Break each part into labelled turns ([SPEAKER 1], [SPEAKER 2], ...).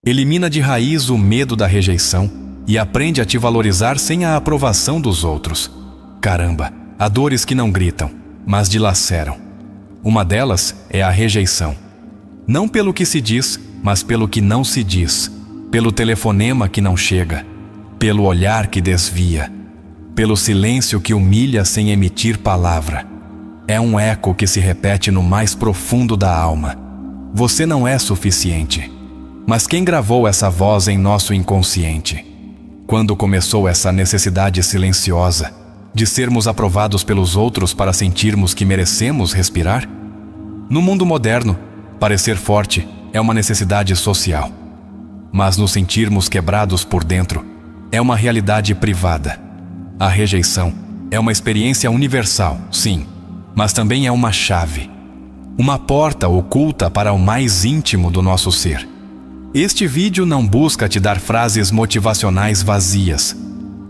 [SPEAKER 1] Elimina de raiz o medo da rejeição e aprende a te valorizar sem a aprovação dos outros. Caramba, há dores que não gritam, mas dilaceram. Uma delas é a rejeição. Não pelo que se diz, mas pelo que não se diz. Pelo telefonema que não chega. Pelo olhar que desvia. Pelo silêncio que humilha sem emitir palavra. É um eco que se repete no mais profundo da alma. Você não é suficiente. Mas quem gravou essa voz em nosso inconsciente? Quando começou essa necessidade silenciosa de sermos aprovados pelos outros para sentirmos que merecemos respirar? No mundo moderno, parecer forte é uma necessidade social. Mas nos sentirmos quebrados por dentro é uma realidade privada. A rejeição é uma experiência universal, sim, mas também é uma chave. Uma porta oculta para o mais íntimo do nosso ser. Este vídeo não busca te dar frases motivacionais vazias.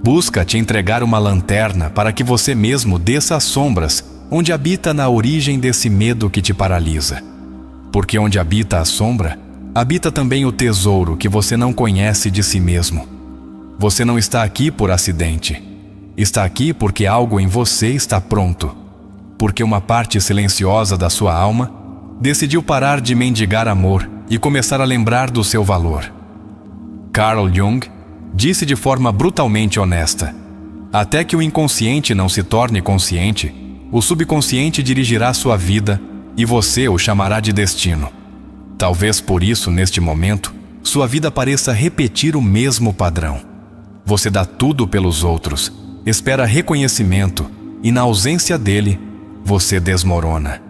[SPEAKER 1] Busca te entregar uma lanterna para que você mesmo desça às sombras, onde habita na origem desse medo que te paralisa. Porque onde habita a sombra, habita também o tesouro que você não conhece de si mesmo. Você não está aqui por acidente. Está aqui porque algo em você está pronto. Porque uma parte silenciosa da sua alma decidiu parar de mendigar amor e começar a lembrar do seu valor. Carl Jung disse de forma brutalmente honesta: até que o inconsciente não se torne consciente, o subconsciente dirigirá sua vida e você o chamará de destino. Talvez por isso, neste momento, sua vida pareça repetir o mesmo padrão. Você dá tudo pelos outros, espera reconhecimento e, na ausência dele, você desmorona.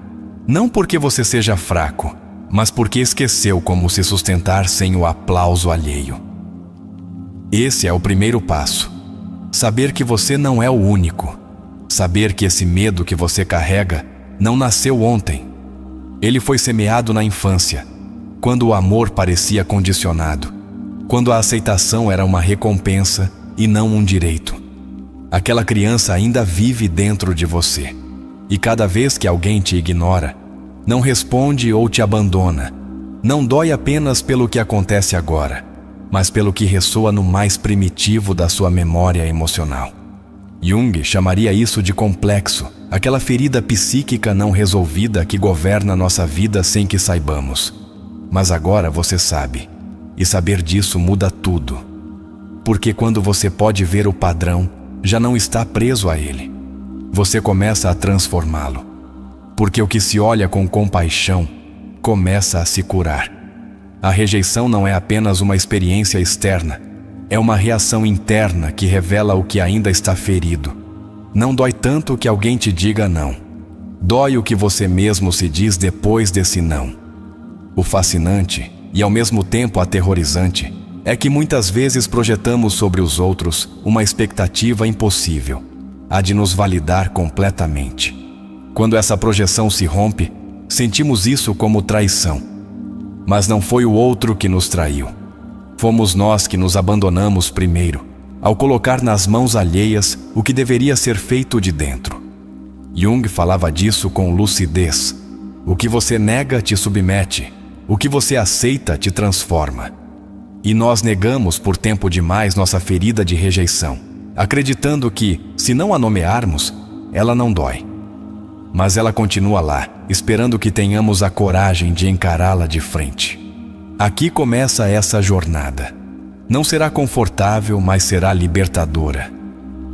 [SPEAKER 1] Não porque você seja fraco, mas porque esqueceu como se sustentar sem o aplauso alheio. Esse é o primeiro passo. Saber que você não é o único. Saber que esse medo que você carrega não nasceu ontem. Ele foi semeado na infância, quando o amor parecia condicionado, quando a aceitação era uma recompensa e não um direito. Aquela criança ainda vive dentro de você. E cada vez que alguém te ignora, não responde ou te abandona, não dói apenas pelo que acontece agora, mas pelo que ressoa no mais primitivo da sua memória emocional. Jung chamaria isso de complexo, aquela ferida psíquica não resolvida que governa nossa vida sem que saibamos. Mas agora você sabe, e saber disso muda tudo. Porque quando você pode ver o padrão, já não está preso a ele. Você começa a transformá-lo. Porque o que se olha com compaixão começa a se curar. A rejeição não é apenas uma experiência externa, é uma reação interna que revela o que ainda está ferido. Não dói tanto que alguém te diga não. Dói o que você mesmo se diz depois desse não. O fascinante, e ao mesmo tempo aterrorizante, é que muitas vezes projetamos sobre os outros uma expectativa impossível, a de nos validar completamente. Quando essa projeção se rompe, sentimos isso como traição. Mas não foi o outro que nos traiu. Fomos nós que nos abandonamos primeiro, ao colocar nas mãos alheias o que deveria ser feito de dentro. Jung falava disso com lucidez. O que você nega te submete, o que você aceita te transforma. E nós negamos por tempo demais nossa ferida de rejeição, acreditando que, se não a nomearmos, ela não dói. Mas ela continua lá, esperando que tenhamos a coragem de encará-la de frente. Aqui começa essa jornada. Não será confortável, mas será libertadora.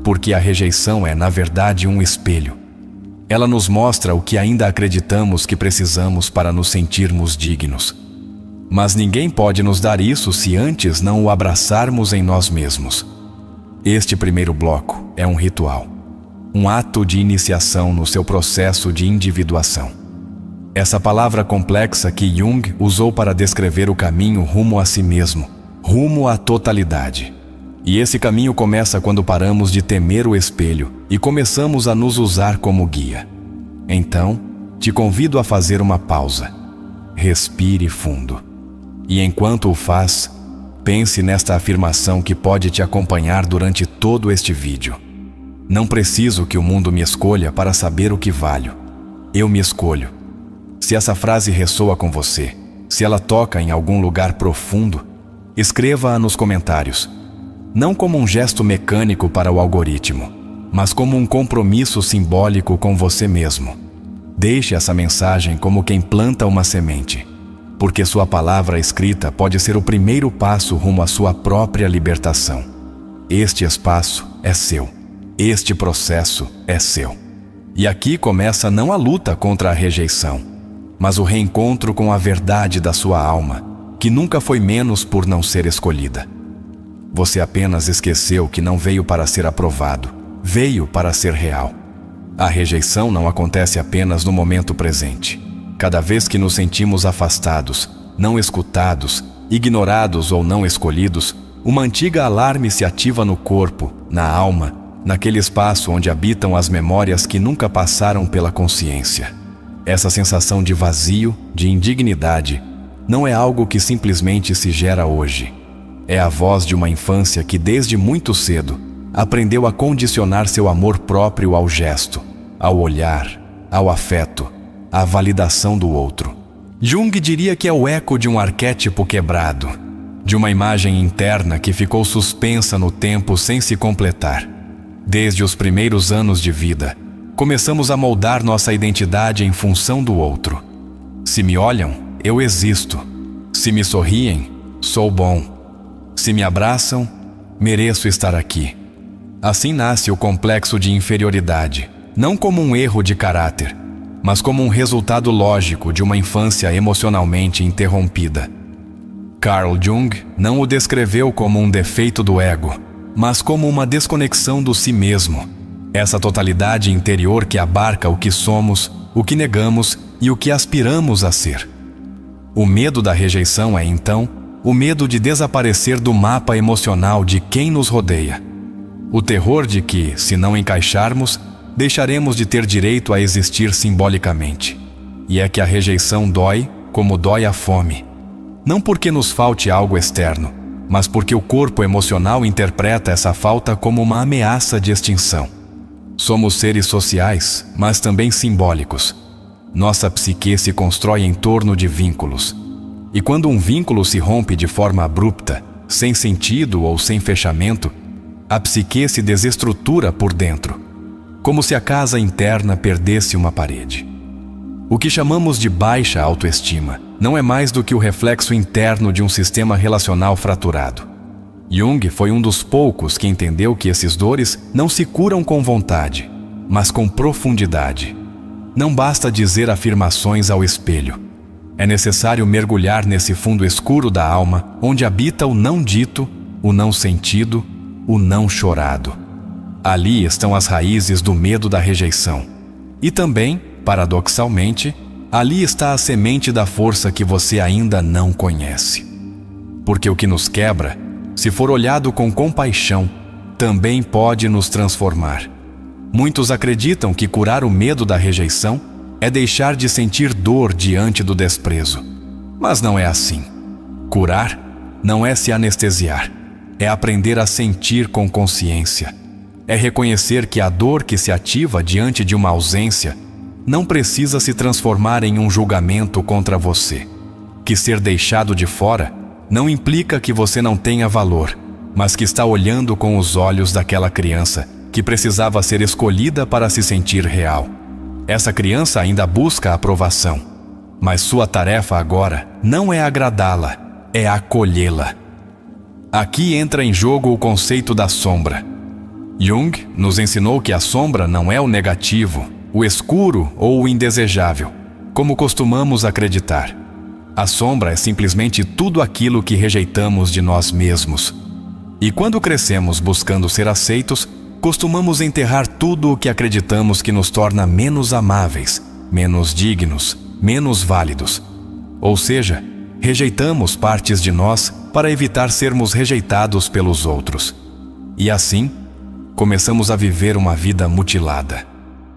[SPEAKER 1] Porque a rejeição é, na verdade, um espelho. Ela nos mostra o que ainda acreditamos que precisamos para nos sentirmos dignos. Mas ninguém pode nos dar isso se antes não o abraçarmos em nós mesmos. Este primeiro bloco é um ritual. Um ato de iniciação no seu processo de individuação. Essa palavra complexa que Jung usou para descrever o caminho rumo a si mesmo, rumo à totalidade. E esse caminho começa quando paramos de temer o espelho e começamos a nos usar como guia. Então, te convido a fazer uma pausa. Respire fundo. E enquanto o faz, pense nesta afirmação que pode te acompanhar durante todo este vídeo. Não preciso que o mundo me escolha para saber o que valho. Eu me escolho. Se essa frase ressoa com você, se ela toca em algum lugar profundo, Escreva-a nos comentários, não como um gesto mecânico para o algoritmo, mas como um compromisso simbólico com você mesmo. Deixe essa mensagem como quem planta uma semente, porque sua palavra escrita pode ser o primeiro passo rumo à sua própria libertação. Este espaço é seu. Este processo é seu. E aqui começa não a luta contra a rejeição, mas o reencontro com a verdade da sua alma, que nunca foi menos por não ser escolhida. Você apenas esqueceu que não veio para ser aprovado, veio para ser real. A rejeição não acontece apenas no momento presente. Cada vez que nos sentimos afastados, não escutados, ignorados ou não escolhidos, uma antiga alarme se ativa no corpo, na alma, naquele espaço onde habitam as memórias que nunca passaram pela consciência. Essa sensação de vazio, de indignidade, não é algo que simplesmente se gera hoje. É a voz de uma infância que desde muito cedo aprendeu a condicionar seu amor próprio ao gesto, ao olhar, ao afeto, à validação do outro. Jung diria que é o eco de um arquétipo quebrado, de uma imagem interna que ficou suspensa no tempo sem se completar. Desde os primeiros anos de vida, começamos a moldar nossa identidade em função do outro. Se me olham, eu existo. Se me sorriem, sou bom. Se me abraçam, mereço estar aqui. Assim nasce o complexo de inferioridade, não como um erro de caráter, mas como um resultado lógico de uma infância emocionalmente interrompida. Carl Jung não o descreveu como um defeito do ego, mas como uma desconexão do si mesmo, essa totalidade interior que abarca o que somos, o que negamos e o que aspiramos a ser. O medo da rejeição é, então, o medo de desaparecer do mapa emocional de quem nos rodeia. O terror de que, se não encaixarmos, deixaremos de ter direito a existir simbolicamente. E é que a rejeição dói como dói a fome. Não porque nos falte algo externo, mas porque o corpo emocional interpreta essa falta como uma ameaça de extinção. Somos seres sociais, mas também simbólicos. Nossa psique se constrói em torno de vínculos. E quando um vínculo se rompe de forma abrupta, sem sentido ou sem fechamento, a psique se desestrutura por dentro, como se a casa interna perdesse uma parede. O que chamamos de baixa autoestima não é mais do que o reflexo interno de um sistema relacional fraturado. Jung foi um dos poucos que entendeu que esses dores não se curam com vontade, mas com profundidade. Não basta dizer afirmações ao espelho. É necessário mergulhar nesse fundo escuro da alma, onde habita o não dito, o não sentido, o não chorado. Ali estão as raízes do medo da rejeição. E também, paradoxalmente, ali está a semente da força que você ainda não conhece. Porque o que nos quebra, se for olhado com compaixão, também pode nos transformar. Muitos acreditam que curar o medo da rejeição é deixar de sentir dor diante do desprezo. Mas não é assim. Curar não é se anestesiar, é aprender a sentir com consciência. É reconhecer que a dor que se ativa diante de uma ausência não precisa se transformar em um julgamento contra você. Que ser deixado de fora não implica que você não tenha valor, mas que está olhando com os olhos daquela criança que precisava ser escolhida para se sentir real. Essa criança ainda busca a aprovação, mas sua tarefa agora não é agradá-la, é acolhê-la. Aqui entra em jogo o conceito da sombra. Jung nos ensinou que a sombra não é o negativo, o escuro ou o indesejável, como costumamos acreditar. A sombra é simplesmente tudo aquilo que rejeitamos de nós mesmos. E quando crescemos buscando ser aceitos, costumamos enterrar tudo o que acreditamos que nos torna menos amáveis, menos dignos, menos válidos. Ou seja, rejeitamos partes de nós para evitar sermos rejeitados pelos outros. E assim, começamos a viver uma vida mutilada.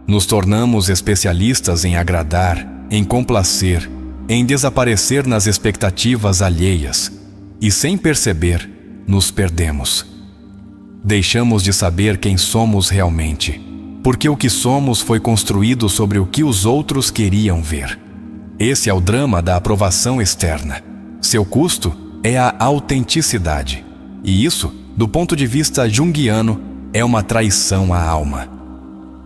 [SPEAKER 1] Nos tornamos especialistas em agradar, em complacer, em desaparecer nas expectativas alheias. E sem perceber, nos perdemos. Deixamos de saber quem somos realmente, porque o que somos foi construído sobre o que os outros queriam ver. Esse é o drama da aprovação externa. Seu custo, é a autenticidade. E isso, do ponto de vista junguiano, é uma traição à alma.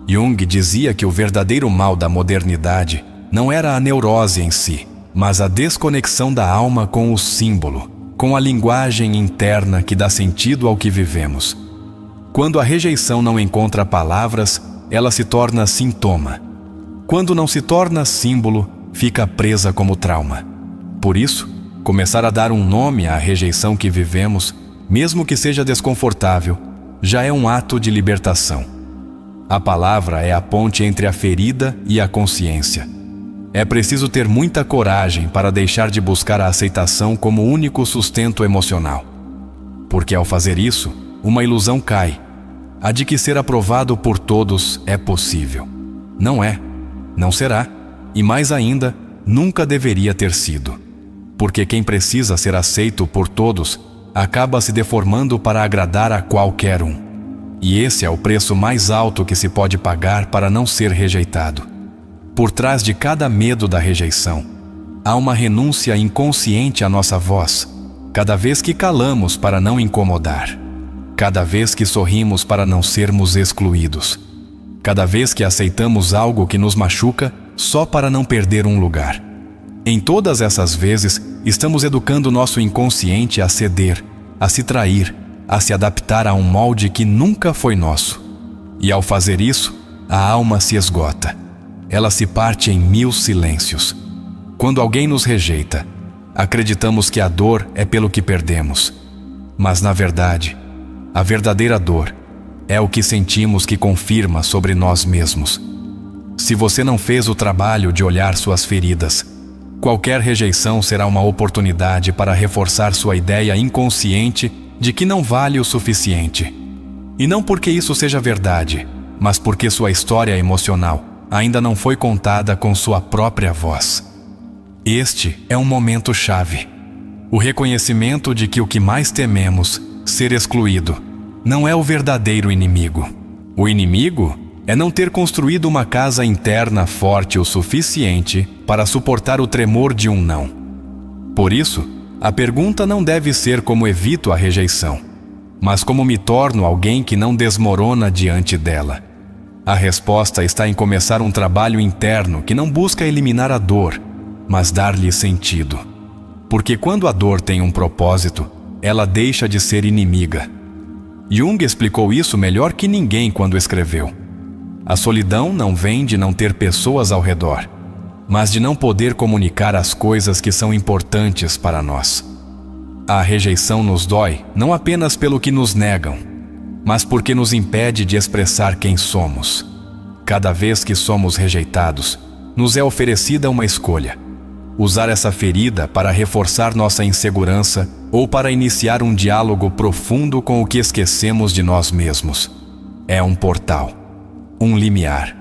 [SPEAKER 1] Jung dizia que o verdadeiro mal da modernidade não era a neurose em si, mas a desconexão da alma com o símbolo, com a linguagem interna que dá sentido ao que vivemos. Quando a rejeição não encontra palavras, ela se torna sintoma. Quando não se torna símbolo, fica presa como trauma. Por isso, começar a dar um nome à rejeição que vivemos, mesmo que seja desconfortável, já é um ato de libertação. A palavra é a ponte entre a ferida e a consciência. É preciso ter muita coragem para deixar de buscar a aceitação como único sustento emocional. Porque ao fazer isso, uma ilusão cai, a de que ser aprovado por todos é possível. Não é, não será, e mais ainda, nunca deveria ter sido. Porque quem precisa ser aceito por todos acaba se deformando para agradar a qualquer um. E esse é o preço mais alto que se pode pagar para não ser rejeitado. Por trás de cada medo da rejeição, há uma renúncia inconsciente à nossa voz, cada vez que calamos para não incomodar, cada vez que sorrimos para não sermos excluídos, cada vez que aceitamos algo que nos machuca só para não perder um lugar. Em todas essas vezes, estamos educando nosso inconsciente a ceder, a se trair, a se adaptar a um molde que nunca foi nosso. E ao fazer isso, a alma se esgota. Ela se parte em 1000 silêncios. Quando alguém nos rejeita, acreditamos que a dor é pelo que perdemos. Mas, na verdade, a verdadeira dor é o que sentimos que confirma sobre nós mesmos. Se você não fez o trabalho de olhar suas feridas, qualquer rejeição será uma oportunidade para reforçar sua ideia inconsciente de que não vale o suficiente. E não porque isso seja verdade, mas porque sua história emocional ainda não foi contada com sua própria voz. Este é um momento chave. O reconhecimento de que o que mais tememos, ser excluído, não é o verdadeiro inimigo. O inimigo é não ter construído uma casa interna forte o suficiente para suportar o tremor de um não. Por isso, a pergunta não deve ser como evito a rejeição, mas como me torno alguém que não desmorona diante dela. A resposta está em começar um trabalho interno que não busca eliminar a dor, mas dar-lhe sentido. Porque quando a dor tem um propósito, ela deixa de ser inimiga. Jung explicou isso melhor que ninguém quando escreveu: a solidão não vem de não ter pessoas ao redor, mas de não poder comunicar as coisas que são importantes para nós. A rejeição nos dói não apenas pelo que nos negam, mas porque nos impede de expressar quem somos. Cada vez que somos rejeitados, nos é oferecida uma escolha: usar essa ferida para reforçar nossa insegurança ou para iniciar um diálogo profundo com o que esquecemos de nós mesmos. É um portal, um limiar.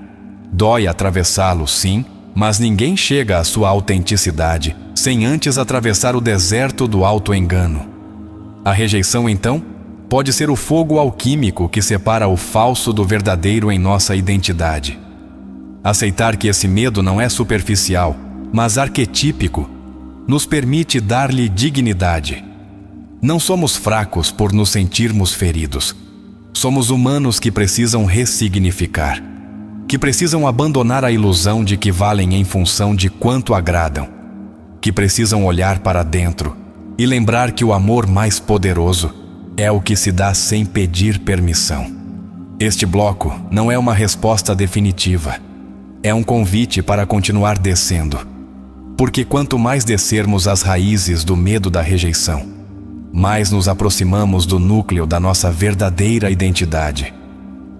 [SPEAKER 1] Dói atravessá-lo, sim, mas ninguém chega à sua autenticidade sem antes atravessar o deserto do auto-engano. A rejeição, então, pode ser o fogo alquímico que separa o falso do verdadeiro em nossa identidade. Aceitar que esse medo não é superficial, mas arquetípico, nos permite dar-lhe dignidade. Não somos fracos por nos sentirmos feridos. Somos humanos que precisam ressignificar, que precisam abandonar a ilusão de que valem em função de quanto agradam, que precisam olhar para dentro e lembrar que o amor mais poderoso é o que se dá sem pedir permissão. Este bloco não é uma resposta definitiva. É um convite para continuar descendo. Porque quanto mais descermos as raízes do medo da rejeição, mais nos aproximamos do núcleo da nossa verdadeira identidade.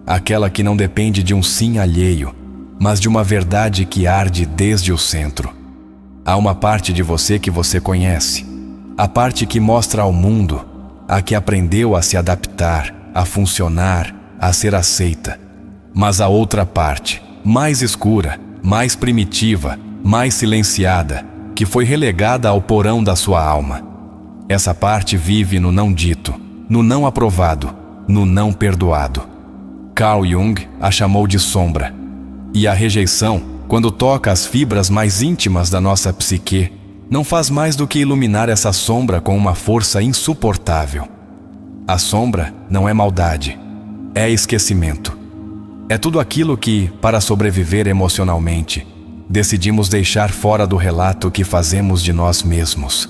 [SPEAKER 1] Aquela que não depende de um sim alheio, mas de uma verdade que arde desde o centro. Há uma parte de você que você conhece, a parte que mostra ao mundo, a que aprendeu a se adaptar, a funcionar, a ser aceita. Mas a outra parte, mais escura, mais primitiva, mais silenciada, que foi relegada ao porão da sua alma. Essa parte vive no não dito, no não aprovado, no não perdoado. Carl Jung a chamou de sombra. E a rejeição, quando toca as fibras mais íntimas da nossa psique, não faz mais do que iluminar essa sombra com uma força insuportável. A sombra não é maldade, é esquecimento. É tudo aquilo que, para sobreviver emocionalmente, decidimos deixar fora do relato que fazemos de nós mesmos.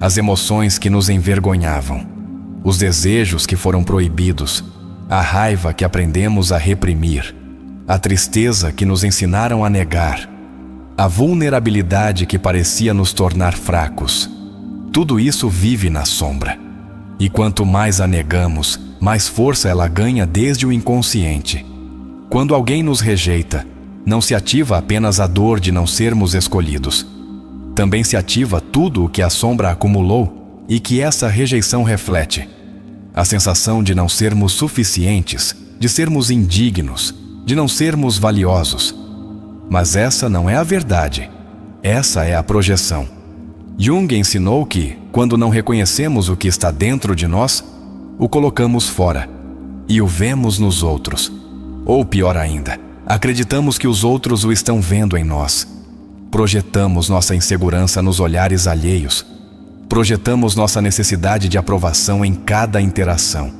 [SPEAKER 1] As emoções que nos envergonhavam, os desejos que foram proibidos, a raiva que aprendemos a reprimir, a tristeza que nos ensinaram a negar, a vulnerabilidade que parecia nos tornar fracos. Tudo isso vive na sombra. E quanto mais a negamos, mais força ela ganha desde o inconsciente. Quando alguém nos rejeita, não se ativa apenas a dor de não sermos escolhidos. Também se ativa tudo o que a sombra acumulou e que essa rejeição reflete. A sensação de não sermos suficientes, de sermos indignos, de não sermos valiosos. Mas essa não é a verdade. Essa é a projeção. Jung ensinou que, quando não reconhecemos o que está dentro de nós, o colocamos fora e o vemos nos outros. Ou pior ainda, acreditamos que os outros o estão vendo em nós. Projetamos nossa insegurança nos olhares alheios. Projetamos nossa necessidade de aprovação em cada interação.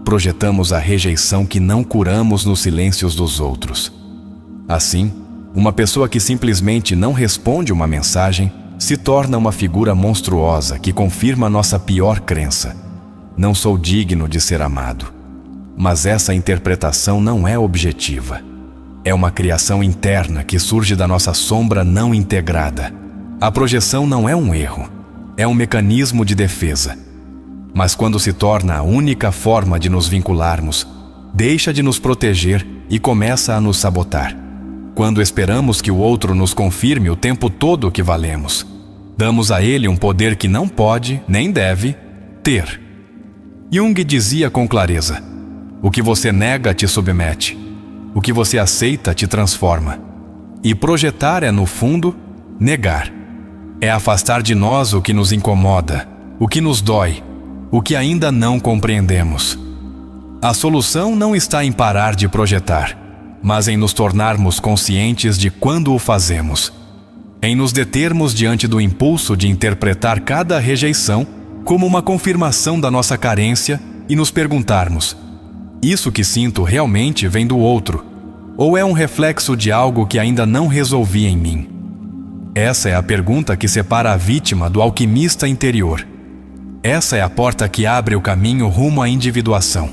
[SPEAKER 1] Projetamos a rejeição que não curamos nos silêncios dos outros. Assim, uma pessoa que simplesmente não responde uma mensagem se torna uma figura monstruosa que confirma nossa pior crença. Não sou digno de ser amado. Mas essa interpretação não é objetiva. É uma criação interna que surge da nossa sombra não integrada. A projeção não é um erro, é um mecanismo de defesa. Mas quando se torna a única forma de nos vincularmos, deixa de nos proteger e começa a nos sabotar. Quando esperamos que o outro nos confirme o tempo todo que valemos, damos a ele um poder que não pode, nem deve, ter. Jung dizia com clareza: o que você nega te submete, o que você aceita te transforma. E projetar é, no fundo, negar. É afastar de nós o que nos incomoda, o que nos dói, o que ainda não compreendemos. A solução não está em parar de projetar, mas em nos tornarmos conscientes de quando o fazemos. Em nos determos diante do impulso de interpretar cada rejeição como uma confirmação da nossa carência e nos perguntarmos: isso que sinto realmente vem do outro, ou é um reflexo de algo que ainda não resolvi em mim? Essa é a pergunta que separa a vítima do alquimista interior. Essa é a porta que abre o caminho rumo à individuação.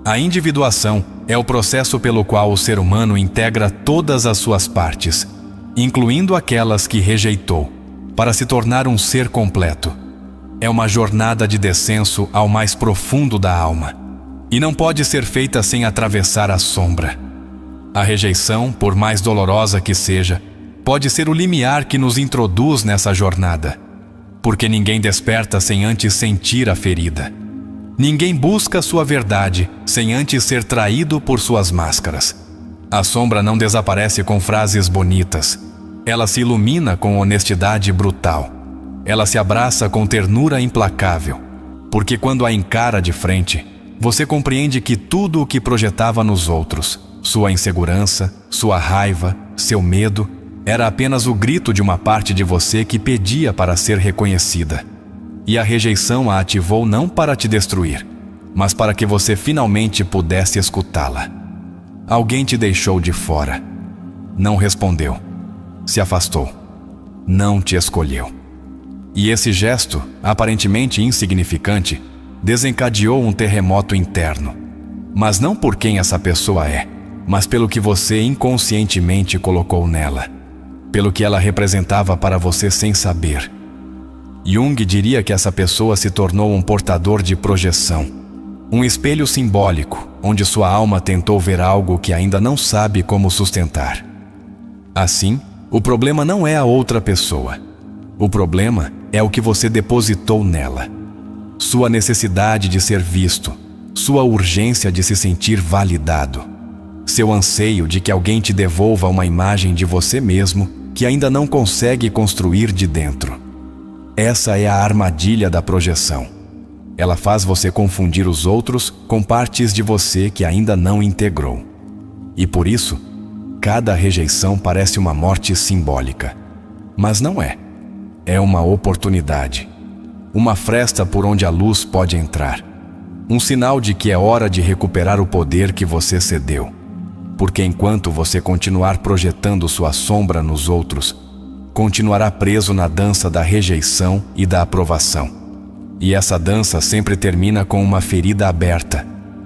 [SPEAKER 1] A individuação é o processo pelo qual o ser humano integra todas as suas partes, incluindo aquelas que rejeitou, para se tornar um ser completo. É uma jornada de descenso ao mais profundo da alma, e não pode ser feita sem atravessar a sombra. A rejeição, por mais dolorosa que seja, pode ser o limiar que nos introduz nessa jornada, porque ninguém desperta sem antes sentir a ferida. Ninguém busca sua verdade sem antes ser traído por suas máscaras. A sombra não desaparece com frases bonitas. Ela se ilumina com honestidade brutal. Ela se abraça com ternura implacável, porque quando a encara de frente, você compreende que tudo o que projetava nos outros, sua insegurança, sua raiva, seu medo, era apenas o grito de uma parte de você que pedia para ser reconhecida. E a rejeição a ativou não para te destruir, mas para que você finalmente pudesse escutá-la. Alguém te deixou de fora. Não respondeu. Se afastou. Não te escolheu. E esse gesto, aparentemente insignificante, desencadeou um terremoto interno. Mas não por quem essa pessoa é, mas pelo que você inconscientemente colocou nela. Pelo que ela representava para você sem saber. Jung diria que essa pessoa se tornou um portador de projeção, um espelho simbólico, onde sua alma tentou ver algo que ainda não sabe como sustentar. Assim, o problema não é a outra pessoa. O problema é o que você depositou nela. Sua necessidade de ser visto, sua urgência de se sentir validado, seu anseio de que alguém te devolva uma imagem de você mesmo que ainda não consegue construir de dentro. Essa é a armadilha da projeção. Ela faz você confundir os outros com partes de você que ainda não integrou. E por isso, cada rejeição parece uma morte simbólica. Mas não é. é uma oportunidade, uma fresta por onde a luz pode entrar, um sinal de que é hora de recuperar o poder que você cedeu. Porque enquanto você continuar projetando sua sombra nos outros, continuará preso na dança da rejeição e da aprovação. E essa dança sempre termina com uma ferida aberta,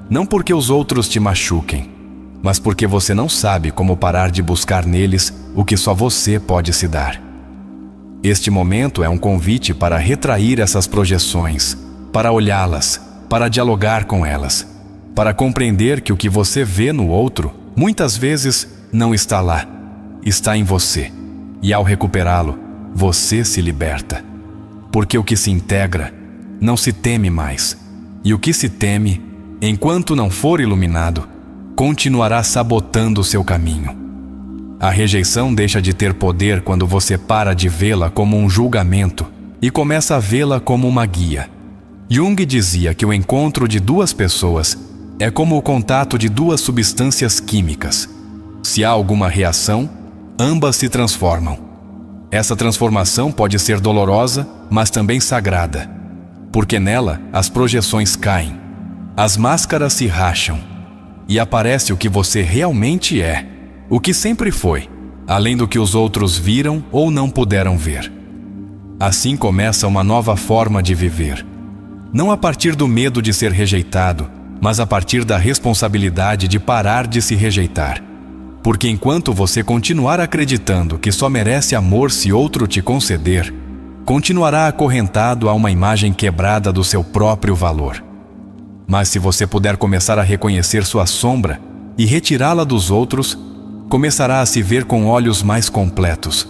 [SPEAKER 1] não porque os outros te machuquem, mas porque você não sabe como parar de buscar neles o que só você pode se dar. Este momento é um convite para retrair essas projeções, para olhá-las, para dialogar com elas, para compreender que o que você vê no outro, muitas vezes, não está lá, está em você. E ao recuperá-lo, você se liberta. Porque o que se integra, não se teme mais. E o que se teme, enquanto não for iluminado, continuará sabotando o seu caminho. A rejeição deixa de ter poder quando você para de vê-la como um julgamento e começa a vê-la como uma guia. Jung dizia que o encontro de duas pessoas é como o contato de duas substâncias químicas. Se há alguma reação, ambas se transformam. Essa transformação pode ser dolorosa, mas também sagrada, porque nela as projeções caem, as máscaras se racham e aparece o que você realmente é, o que sempre foi, além do que os outros viram ou não puderam ver. Assim começa uma nova forma de viver, não a partir do medo de ser rejeitado, mas a partir da responsabilidade de parar de se rejeitar. Porque enquanto você continuar acreditando que só merece amor se outro te conceder, continuará acorrentado a uma imagem quebrada do seu próprio valor. Mas se você puder começar a reconhecer sua sombra e retirá-la dos outros, começará a se ver com olhos mais completos,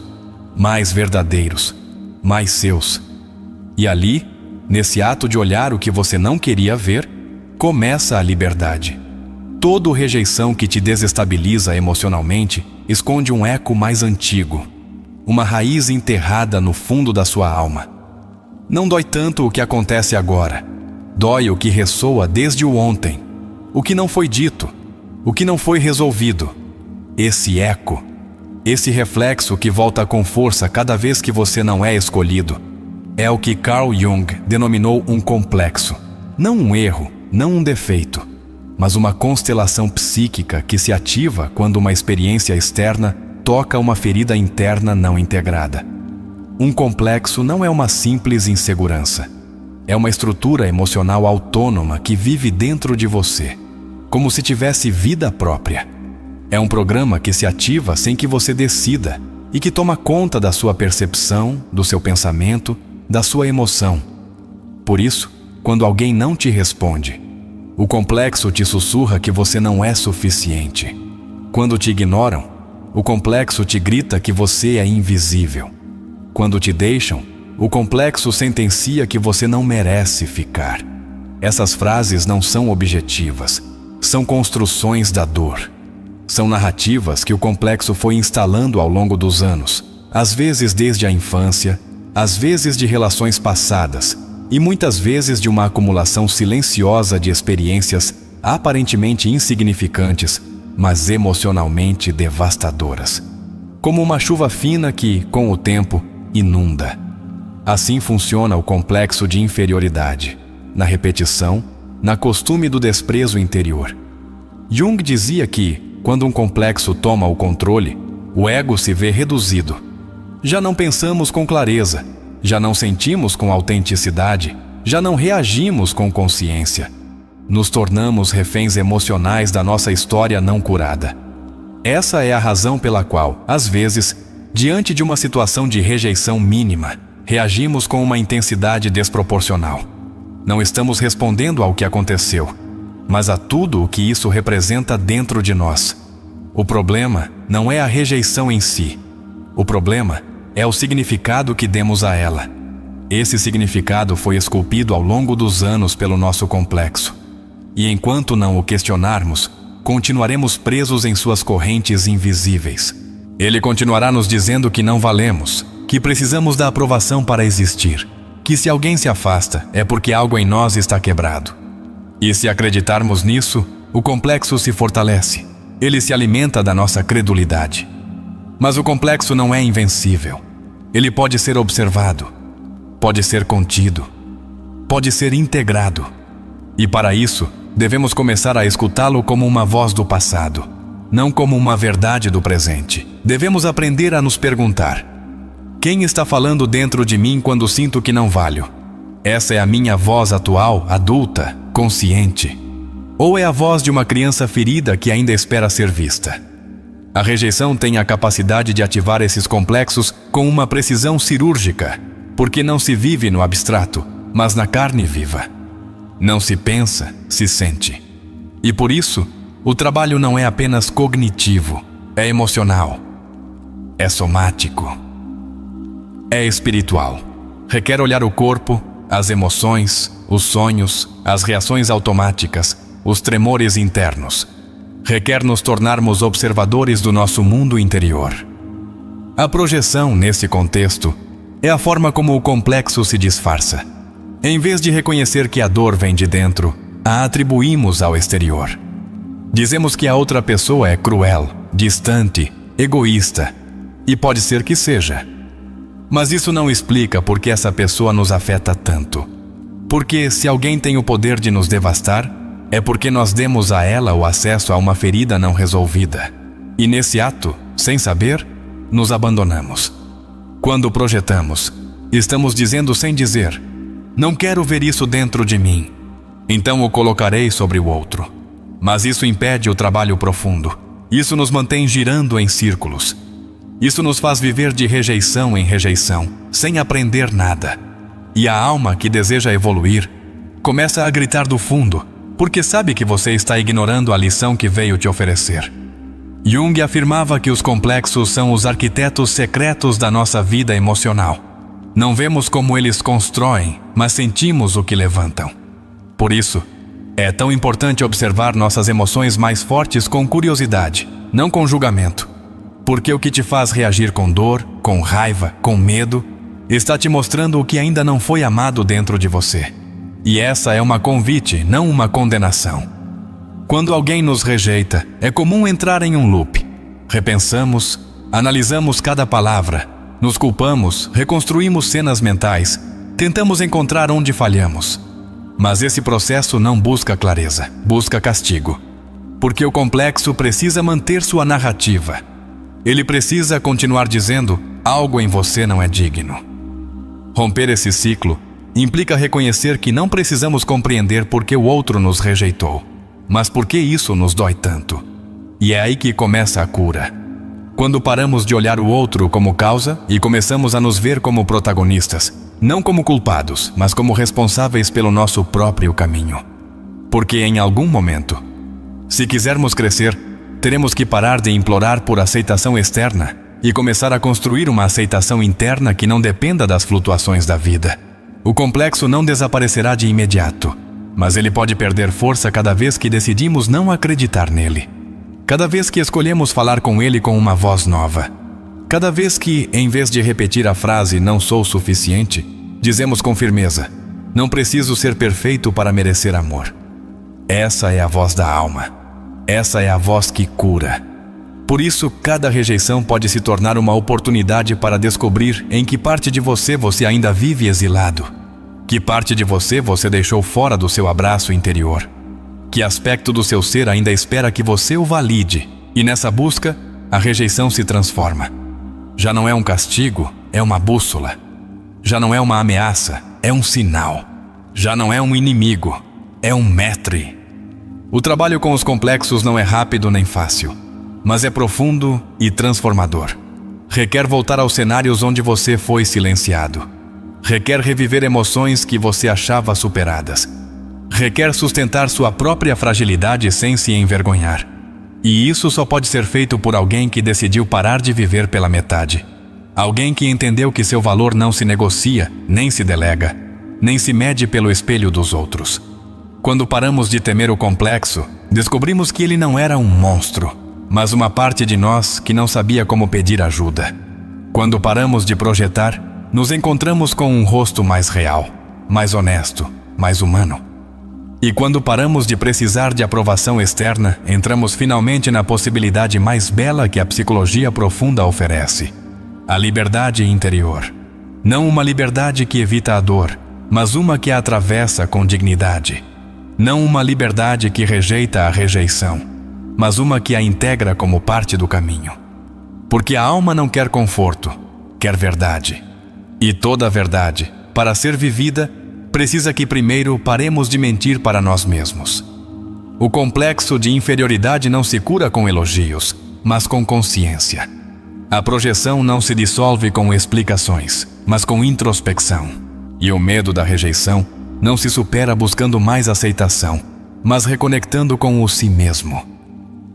[SPEAKER 1] mais verdadeiros, mais seus. E ali, nesse ato de olhar o que você não queria ver, começa a liberdade. Toda rejeição que te desestabiliza emocionalmente esconde um eco mais antigo, uma raiz enterrada no fundo da sua alma. Não dói tanto o que acontece agora, dói o que ressoa desde o ontem, o que não foi dito, o que não foi resolvido. Esse eco, esse reflexo que volta com força cada vez que você não é escolhido, é o que Carl Jung denominou um complexo. Não um erro, não um defeito, mas uma constelação psíquica que se ativa quando uma experiência externa toca uma ferida interna não integrada. Um complexo não é uma simples insegurança. É uma estrutura emocional autônoma que vive dentro de você, como se tivesse vida própria. É um programa que se ativa sem que você decida e que toma conta da sua percepção, do seu pensamento, da sua emoção. Por isso, quando alguém não te responde, o complexo te sussurra que você não é suficiente. Quando te ignoram, o complexo te grita que você é invisível. Quando te deixam, o complexo sentencia que você não merece ficar. Essas frases não são objetivas, são construções da dor. São narrativas que o complexo foi instalando ao longo dos anos, às vezes desde a infância, às vezes de relações passadas, e muitas vezes de uma acumulação silenciosa de experiências aparentemente insignificantes, mas emocionalmente devastadoras. Como uma chuva fina que, com o tempo, inunda. Assim funciona o complexo de inferioridade, na repetição, na costume do desprezo interior. Jung dizia que, quando um complexo toma o controle, o ego se vê reduzido. Já não pensamos com clareza, já não sentimos com autenticidade, já não reagimos com consciência. Nos tornamos reféns emocionais da nossa história não curada. Essa é a razão pela qual, às vezes, diante de uma situação de rejeição mínima, reagimos com uma intensidade desproporcional. Não estamos respondendo ao que aconteceu, mas a tudo o que isso representa dentro de nós. O problema não é a rejeição em si. O problema é o significado que demos a ela. Esse significado foi esculpido ao longo dos anos pelo nosso complexo. E enquanto não o questionarmos, continuaremos presos em suas correntes invisíveis. Ele continuará nos dizendo que não valemos, que precisamos da aprovação para existir, que se alguém se afasta é porque algo em nós está quebrado. E se acreditarmos nisso, o complexo se fortalece. Ele se alimenta da nossa credulidade. Mas o complexo não é invencível. ele pode ser observado, pode ser contido, pode ser integrado. E para isso, devemos começar a escutá-lo como uma voz do passado, não como uma verdade do presente. Devemos aprender a nos perguntar: quem está falando dentro de mim quando sinto que não valho? Essa é a minha voz atual, adulta, consciente? Ou é a voz de uma criança ferida que ainda espera ser vista? A rejeição tem a capacidade de ativar esses complexos com uma precisão cirúrgica, porque não se vive no abstrato, mas na carne viva. Não se pensa, se sente. E por isso, o trabalho não é apenas cognitivo, é emocional, é somático, é espiritual. Requer olhar o corpo, as emoções, os sonhos, as reações automáticas, os tremores internos. Requer nos tornarmos observadores do nosso mundo interior. A projeção, nesse contexto, é a forma como o complexo se disfarça. Em vez de reconhecer que a dor vem de dentro, a atribuímos ao exterior. Dizemos que a outra pessoa é cruel, distante, egoísta, e pode ser que seja. Mas isso não explica por que essa pessoa nos afeta tanto. Porque se alguém tem o poder de nos devastar, é porque nós demos a ela o acesso a uma ferida não resolvida. E nesse ato, sem saber, nos abandonamos. Quando projetamos, estamos dizendo sem dizer: não quero ver isso dentro de mim, então o colocarei sobre o outro. Mas isso impede o trabalho profundo. Isso nos mantém girando em círculos. Isso nos faz viver de rejeição em rejeição, sem aprender nada. E a alma que deseja evoluir começa a gritar do fundo, porque sabe que você está ignorando a lição que veio te oferecer. Jung afirmava que os complexos são os arquitetos secretos da nossa vida emocional. Não vemos como eles constroem, mas sentimos o que levantam. Por isso, é tão importante observar nossas emoções mais fortes com curiosidade, não com julgamento. Porque o que te faz reagir com dor, com raiva, com medo, está te mostrando o que ainda não foi amado dentro de você. E essa é uma convite, não uma condenação. Quando alguém nos rejeita, é comum entrar em um loop. Repensamos, analisamos cada palavra, nos culpamos, reconstruímos cenas mentais, tentamos encontrar onde falhamos. Mas esse processo não busca clareza, busca castigo. Porque o complexo precisa manter sua narrativa. Ele precisa continuar dizendo: algo em você não é digno. Romper esse ciclo implica reconhecer que não precisamos compreender por que o outro nos rejeitou, mas por que isso nos dói tanto. E é aí que começa a cura. Quando paramos de olhar o outro como causa e começamos a nos ver como protagonistas, não como culpados, mas como responsáveis pelo nosso próprio caminho. Porque em algum momento, se quisermos crescer, teremos que parar de implorar por aceitação externa e começar a construir uma aceitação interna que não dependa das flutuações da vida. O complexo não desaparecerá de imediato, mas ele pode perder força cada vez que decidimos não acreditar nele. Cada vez que escolhemos falar com ele com uma voz nova. Cada vez que, em vez de repetir a frase "não sou suficiente", dizemos com firmeza: "não preciso ser perfeito para merecer amor". Essa é a voz da alma. Essa é a voz que cura. Por isso, cada rejeição pode se tornar uma oportunidade para descobrir em que parte de você ainda vive exilado. Que parte de você deixou fora do seu abraço interior. Que aspecto do seu ser ainda espera que você o valide. E nessa busca, a rejeição se transforma. Já não é um castigo, é uma bússola. Já não é uma ameaça, é um sinal. Já não é um inimigo, é um maître. O trabalho com os complexos não é rápido nem fácil, mas é profundo e transformador. Requer voltar aos cenários onde você foi silenciado. Requer reviver emoções que você achava superadas. Requer sustentar sua própria fragilidade sem se envergonhar. E isso só pode ser feito por alguém que decidiu parar de viver pela metade. Alguém que entendeu que seu valor não se negocia, nem se delega, nem se mede pelo espelho dos outros. Quando paramos de temer o complexo, descobrimos que ele não era um monstro, mas uma parte de nós que não sabia como pedir ajuda. Quando paramos de projetar, nos encontramos com um rosto mais real, mais honesto, mais humano. E quando paramos de precisar de aprovação externa, entramos finalmente na possibilidade mais bela que a psicologia profunda oferece: a liberdade interior. Não uma liberdade que evita a dor, mas uma que a atravessa com dignidade. Não uma liberdade que rejeita a rejeição, mas uma que a integra como parte do caminho. Porque a alma não quer conforto, quer verdade. E toda a verdade, para ser vivida, precisa que primeiro paremos de mentir para nós mesmos. O complexo de inferioridade não se cura com elogios, mas com consciência. A projeção não se dissolve com explicações, mas com introspecção. E o medo da rejeição não se supera buscando mais aceitação, mas reconectando com o si mesmo.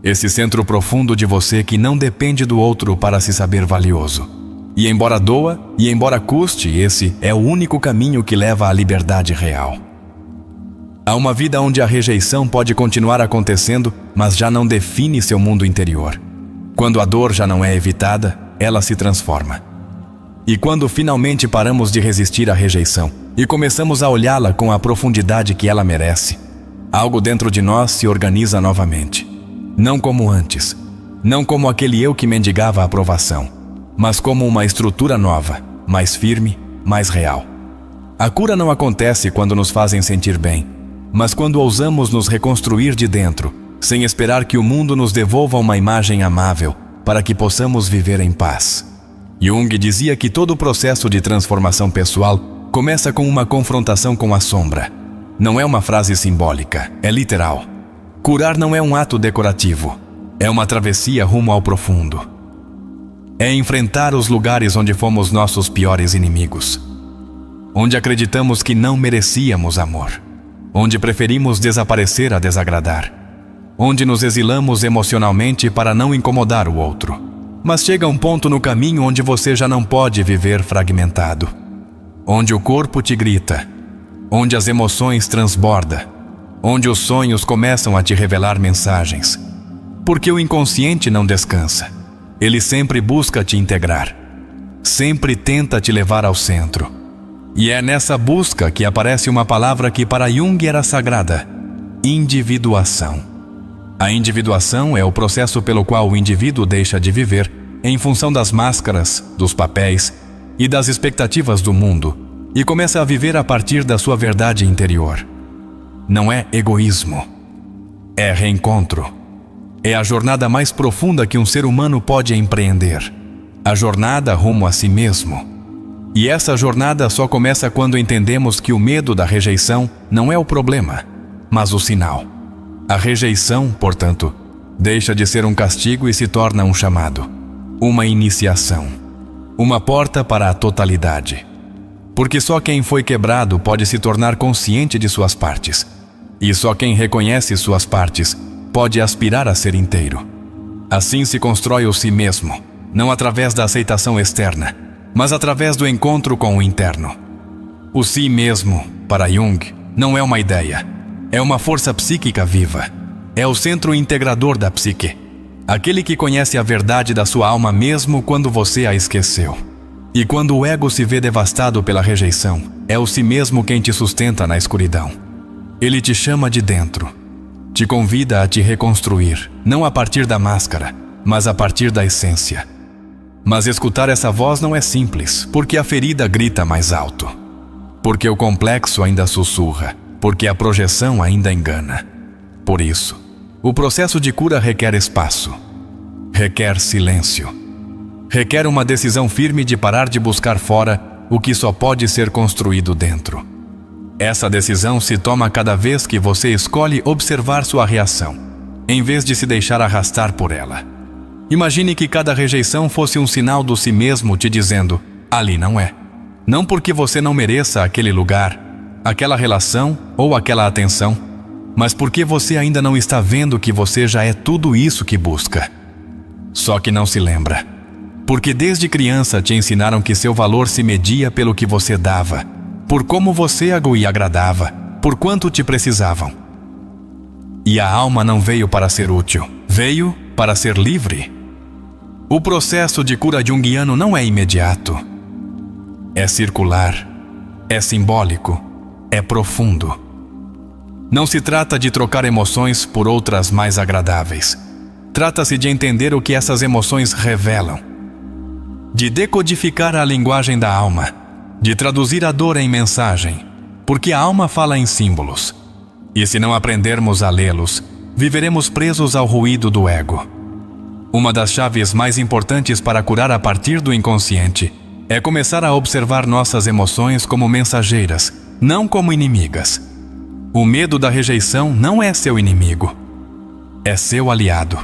[SPEAKER 1] Esse centro profundo de você que não depende do outro para se saber valioso. E embora doa, e embora custe, esse é o único caminho que leva à liberdade real. Há uma vida onde a rejeição pode continuar acontecendo, mas já não define seu mundo interior. Quando a dor já não é evitada, ela se transforma. E quando finalmente paramos de resistir à rejeição e começamos a olhá-la com a profundidade que ela merece, algo dentro de nós se organiza novamente. Não como antes, não como aquele eu que mendigava a aprovação, mas como uma estrutura nova, mais firme, mais real. A cura não acontece quando nos fazem sentir bem, mas quando ousamos nos reconstruir de dentro, sem esperar que o mundo nos devolva uma imagem amável para que possamos viver em paz. Jung dizia que todo o processo de transformação pessoal começa com uma confrontação com a sombra. Não é uma frase simbólica, é literal. Curar não é um ato decorativo, é uma travessia rumo ao profundo. É enfrentar os lugares onde fomos nossos piores inimigos, onde acreditamos que não merecíamos amor, onde preferimos desaparecer a desagradar, onde nos exilamos emocionalmente para não incomodar o outro. Mas chega um ponto no caminho onde você já não pode viver fragmentado, onde o corpo te grita, onde as emoções transbordam, onde os sonhos começam a te revelar mensagens. Porque o inconsciente não descansa. Ele sempre busca te integrar, sempre tenta te levar ao centro. E é nessa busca que aparece uma palavra que para Jung era sagrada: individuação. A individuação é o processo pelo qual o indivíduo deixa de viver em função das máscaras, dos papéis e das expectativas do mundo e começa a viver a partir da sua verdade interior. Não é egoísmo, é reencontro. É a jornada mais profunda que um ser humano pode empreender. A jornada rumo a si mesmo. E essa jornada só começa quando entendemos que o medo da rejeição não é o problema, mas o sinal. A rejeição, portanto, deixa de ser um castigo e se torna um chamado, uma iniciação, uma porta para a totalidade. Porque só quem foi quebrado pode se tornar consciente de suas partes. E só quem reconhece suas partes pode aspirar a ser inteiro. Assim se constrói o si mesmo, não através da aceitação externa, mas através do encontro com o interno. O si mesmo, para Jung, não é uma ideia, é uma força psíquica viva. É o centro integrador da psique, aquele que conhece a verdade da sua alma mesmo quando você a esqueceu. E quando o ego se vê devastado pela rejeição, é o si mesmo quem te sustenta na escuridão. Ele te chama de dentro, te convida a te reconstruir, não a partir da máscara, mas a partir da essência. Mas escutar essa voz não é simples, porque a ferida grita mais alto. Porque o complexo ainda sussurra, porque a projeção ainda engana. Por isso, o processo de cura requer espaço, requer silêncio, requer uma decisão firme de parar de buscar fora o que só pode ser construído dentro. Essa decisão se toma cada vez que você escolhe observar sua reação, em vez de se deixar arrastar por ela. Imagine que cada rejeição fosse um sinal do si mesmo te dizendo: ali não é. Não porque você não mereça aquele lugar, aquela relação ou aquela atenção, mas porque você ainda não está vendo que você já é tudo isso que busca. Só que não se lembra. Porque desde criança te ensinaram que seu valor se media pelo que você dava, por como você lhe agradava, por quanto te precisavam. E a alma não veio para ser útil, veio para ser livre. O processo de cura junguiano não é imediato. É circular, é simbólico, é profundo. Não se trata de trocar emoções por outras mais agradáveis. Trata-se de entender o que essas emoções revelam. de decodificar a linguagem da alma, de traduzir a dor em mensagem, porque a alma fala em símbolos. E se não aprendermos a lê-los, viveremos presos ao ruído do ego. Uma das chaves mais importantes para curar a partir do inconsciente é começar a observar nossas emoções como mensageiras, não como inimigas. O medo da rejeição não é seu inimigo, é seu aliado.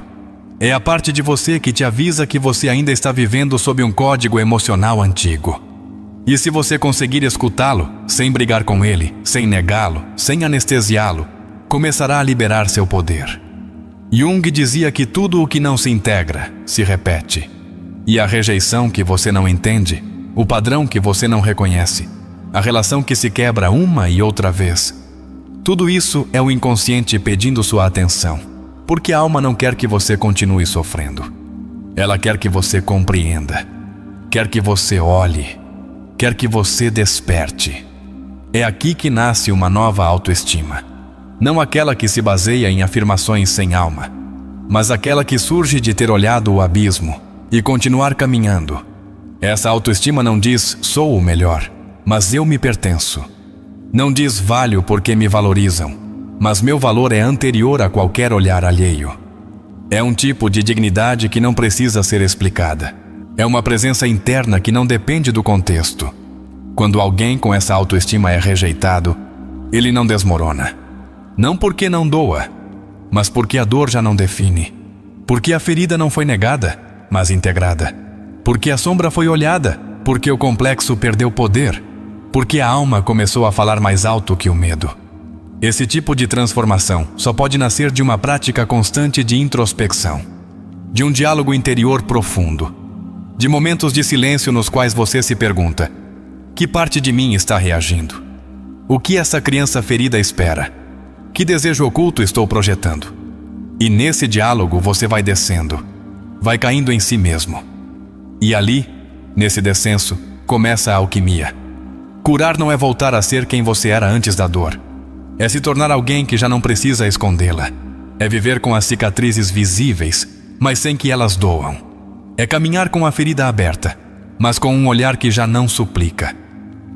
[SPEAKER 1] É a parte de você que te avisa que você ainda está vivendo sob um código emocional antigo. E se você conseguir escutá-lo, sem brigar com ele, sem negá-lo, sem anestesiá-lo, começará a liberar seu poder. Jung dizia que tudo o que não se integra, se repete. E a rejeição que você não entende, o padrão que você não reconhece, a relação que se quebra uma e outra vez, tudo isso é o inconsciente pedindo sua atenção. Porque a alma não quer que você continue sofrendo. Ela quer que você compreenda. Quer que você olhe. Quer que você desperte. É aqui que nasce uma nova autoestima. Não aquela que se baseia em afirmações sem alma, mas aquela que surge de ter olhado o abismo e continuar caminhando. Essa autoestima não diz sou o melhor, mas eu me pertenço. Não diz valho porque me valorizam, mas meu valor é anterior a qualquer olhar alheio. É um tipo de dignidade que não precisa ser explicada. É uma presença interna que não depende do contexto. Quando alguém com essa autoestima é rejeitado, ele não desmorona. Não porque não doa, mas porque a dor já não define. Porque a ferida não foi negada, mas integrada. Porque a sombra foi olhada, porque o complexo perdeu poder. Porque a alma começou a falar mais alto que o medo. Esse tipo de transformação só pode nascer de uma prática constante de introspecção, de um diálogo interior profundo, de momentos de silêncio nos quais você se pergunta: que parte de mim está reagindo? O que essa criança ferida espera? Que desejo oculto estou projetando? E nesse diálogo você vai descendo, vai caindo em si mesmo. E ali, nesse descenso, começa a alquimia. Curar não é voltar a ser quem você era antes da dor. É se tornar alguém que já não precisa escondê-la. É viver com as cicatrizes visíveis, mas sem que elas doam. É caminhar com a ferida aberta, mas com um olhar que já não suplica.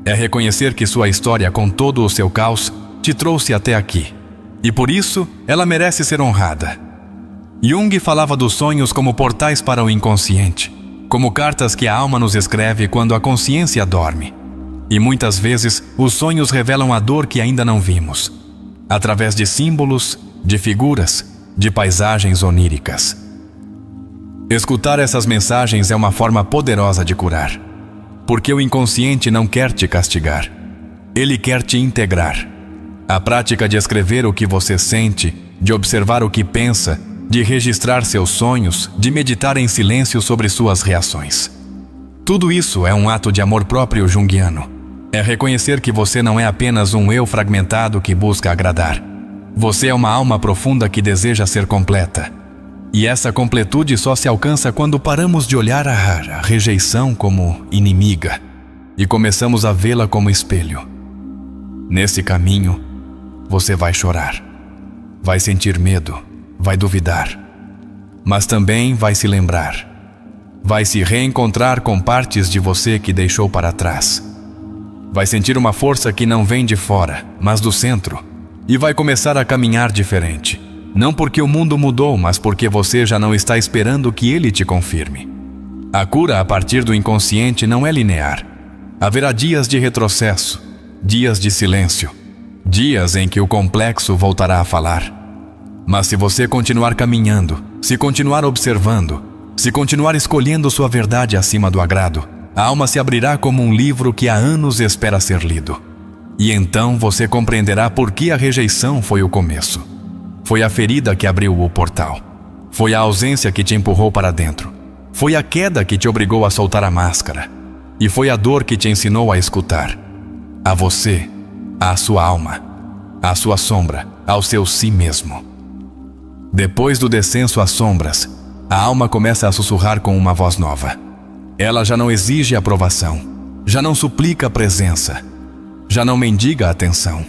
[SPEAKER 1] É reconhecer que sua história, com todo o seu caos, te trouxe até aqui. E por isso, ela merece ser honrada. Jung falava dos sonhos como portais para o inconsciente, como cartas que a alma nos escreve quando a consciência dorme. E muitas vezes, os sonhos revelam a dor que ainda não vimos, através de símbolos, de figuras, de paisagens oníricas. Escutar essas mensagens é uma forma poderosa de curar, porque o inconsciente não quer te castigar, ele quer te integrar. A prática de escrever o que você sente, de observar o que pensa, de registrar seus sonhos, de meditar em silêncio sobre suas reações. Tudo isso é um ato de amor próprio junguiano. É reconhecer que você não é apenas um eu fragmentado que busca agradar. Você é uma alma profunda que deseja ser completa. E essa completude só se alcança quando paramos de olhar a rejeição como inimiga e começamos a vê-la como espelho. Nesse caminho, você vai chorar, vai sentir medo, vai duvidar, mas também vai se lembrar. Vai se reencontrar com partes de você que deixou para trás. Vai sentir uma força que não vem de fora, mas do centro, e vai começar a caminhar diferente. Não porque o mundo mudou, mas porque você já não está esperando que ele te confirme. A cura a partir do inconsciente não é linear. Haverá dias de retrocesso, dias de silêncio, dias em que o complexo voltará a falar. Mas se você continuar caminhando, se continuar observando, se continuar escolhendo sua verdade acima do agrado, a alma se abrirá como um livro que há anos espera ser lido. E então você compreenderá por que a rejeição foi o começo. Foi a ferida que abriu o portal. Foi a ausência que te empurrou para dentro. Foi a queda que te obrigou a soltar a máscara. E foi a dor que te ensinou a escutar. A você, à sua alma, à sua sombra, ao seu si mesmo. Depois do descenso às sombras, a alma começa a sussurrar com uma voz nova. Ela já não exige aprovação, já não suplica presença, já não mendiga atenção.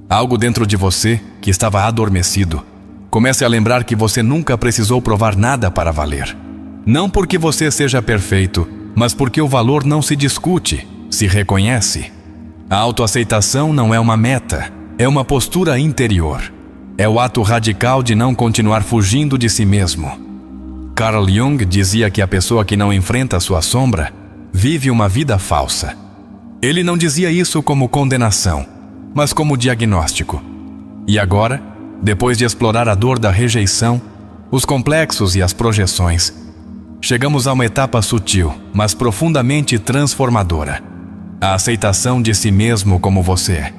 [SPEAKER 1] Algo dentro de você, que estava adormecido, comece a lembrar que você nunca precisou provar nada para valer. Não porque você seja perfeito, mas porque o valor não se discute, se reconhece. A autoaceitação não é uma meta, é uma postura interior. É o ato radical de não continuar fugindo de si mesmo. Carl Jung dizia que a pessoa que não enfrenta sua sombra vive uma vida falsa. Ele não dizia isso como condenação, mas como diagnóstico. E agora, depois de explorar a dor da rejeição, os complexos e as projeções, chegamos a uma etapa sutil, mas profundamente transformadora. A aceitação de si mesmo como você é.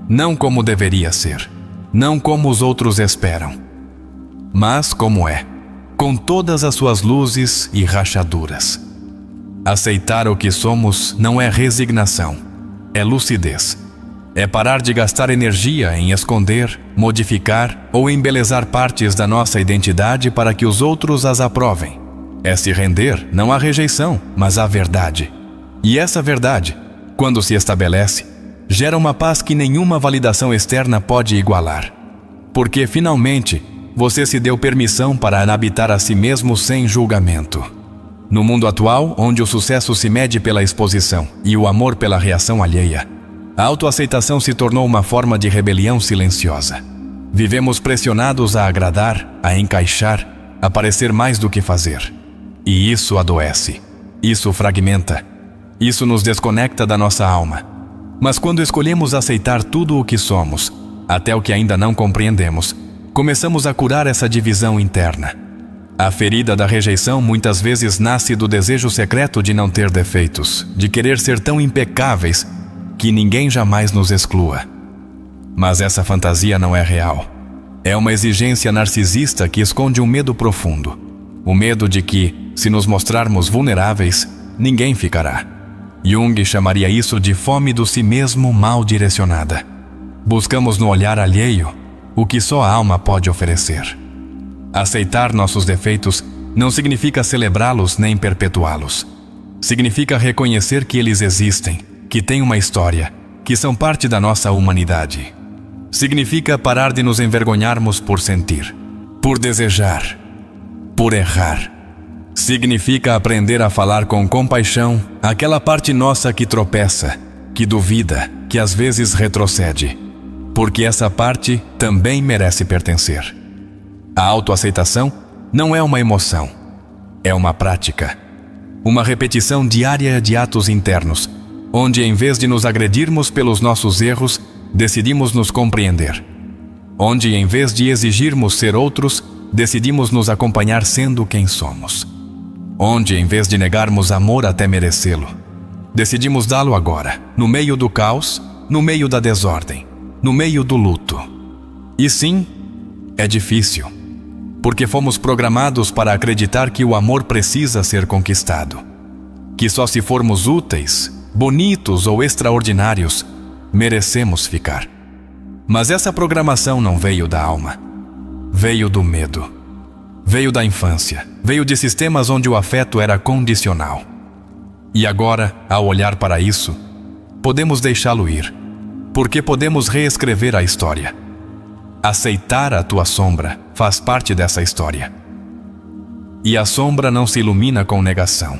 [SPEAKER 1] Não como deveria ser. Não como os outros esperam. Mas como é. Com todas as suas luzes e rachaduras. Aceitar o que somos não é resignação. É lucidez. É parar de gastar energia em esconder, modificar ou embelezar partes da nossa identidade para que os outros as aprovem. É se render não à rejeição, mas à verdade. E essa verdade, quando se estabelece, gera uma paz que nenhuma validação externa pode igualar. Porque, finalmente, você se deu permissão para habitar a si mesmo sem julgamento. No mundo atual, onde o sucesso se mede pela exposição e o amor pela reação alheia, a autoaceitação se tornou uma forma de rebelião silenciosa. Vivemos pressionados a agradar, a encaixar, a parecer mais do que fazer. E isso adoece. Isso fragmenta. Isso nos desconecta da nossa alma. Mas quando escolhemos aceitar tudo o que somos, até o que ainda não compreendemos, começamos a curar essa divisão interna. A ferida da rejeição muitas vezes nasce do desejo secreto de não ter defeitos, de querer ser tão impecáveis que ninguém jamais nos exclua. Mas essa fantasia não é real. É uma exigência narcisista que esconde um medo profundo. O medo de que, se nos mostrarmos vulneráveis, ninguém ficará. Jung chamaria isso de fome do si mesmo mal direcionada. Buscamos no olhar alheio o que só a alma pode oferecer. Aceitar nossos defeitos não significa celebrá-los nem perpetuá-los. Significa reconhecer que eles existem, que têm uma história, que são parte da nossa humanidade. Significa parar de nos envergonharmos por sentir, por desejar, por errar. Significa aprender a falar com compaixão aquela parte nossa que tropeça, que duvida, que às vezes retrocede, porque essa parte também merece pertencer. A autoaceitação não é uma emoção, é uma prática, uma repetição diária de atos internos, onde em vez de nos agredirmos pelos nossos erros, decidimos nos compreender, onde em vez de exigirmos ser outros, decidimos nos acompanhar sendo quem somos. Onde, em vez de negarmos amor até merecê-lo, decidimos dá-lo agora, no meio do caos, no meio da desordem, no meio do luto. E sim, é difícil, porque fomos programados para acreditar que o amor precisa ser conquistado, que só se formos úteis, bonitos ou extraordinários, merecemos ficar. Mas essa programação não veio da alma, veio do medo. Veio da infância, veio de sistemas onde o afeto era condicional. E agora, ao olhar para isso, podemos deixá-lo ir, porque podemos reescrever a história. Aceitar a tua sombra faz parte dessa história. E a sombra não se ilumina com negação,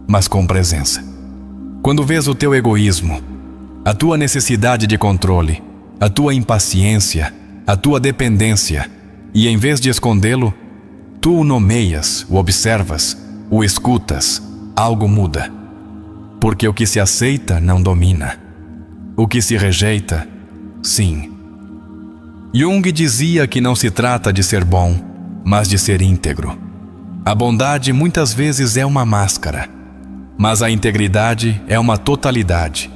[SPEAKER 1] mas com presença. Quando vês o teu egoísmo, a tua necessidade de controle, a tua impaciência, a tua dependência, e em vez de escondê-lo, tu o nomeias, o observas, o escutas, algo muda. Porque o que se aceita não domina. O que se rejeita, sim. Jung dizia que não se trata de ser bom, mas de ser íntegro. A bondade muitas vezes é uma máscara, mas a integridade é uma totalidade.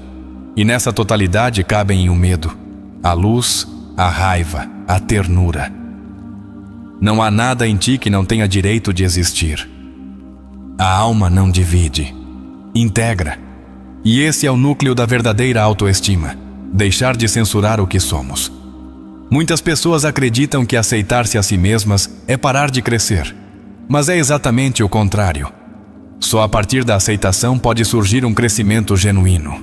[SPEAKER 1] E nessa totalidade cabem o medo, a luz, a raiva, a ternura. Não há nada em ti que não tenha direito de existir. A alma não divide, integra. E esse é o núcleo da verdadeira autoestima, deixar de censurar o que somos. Muitas pessoas acreditam que aceitar-se a si mesmas é parar de crescer, mas é exatamente o contrário. Só a partir da aceitação pode surgir um crescimento genuíno,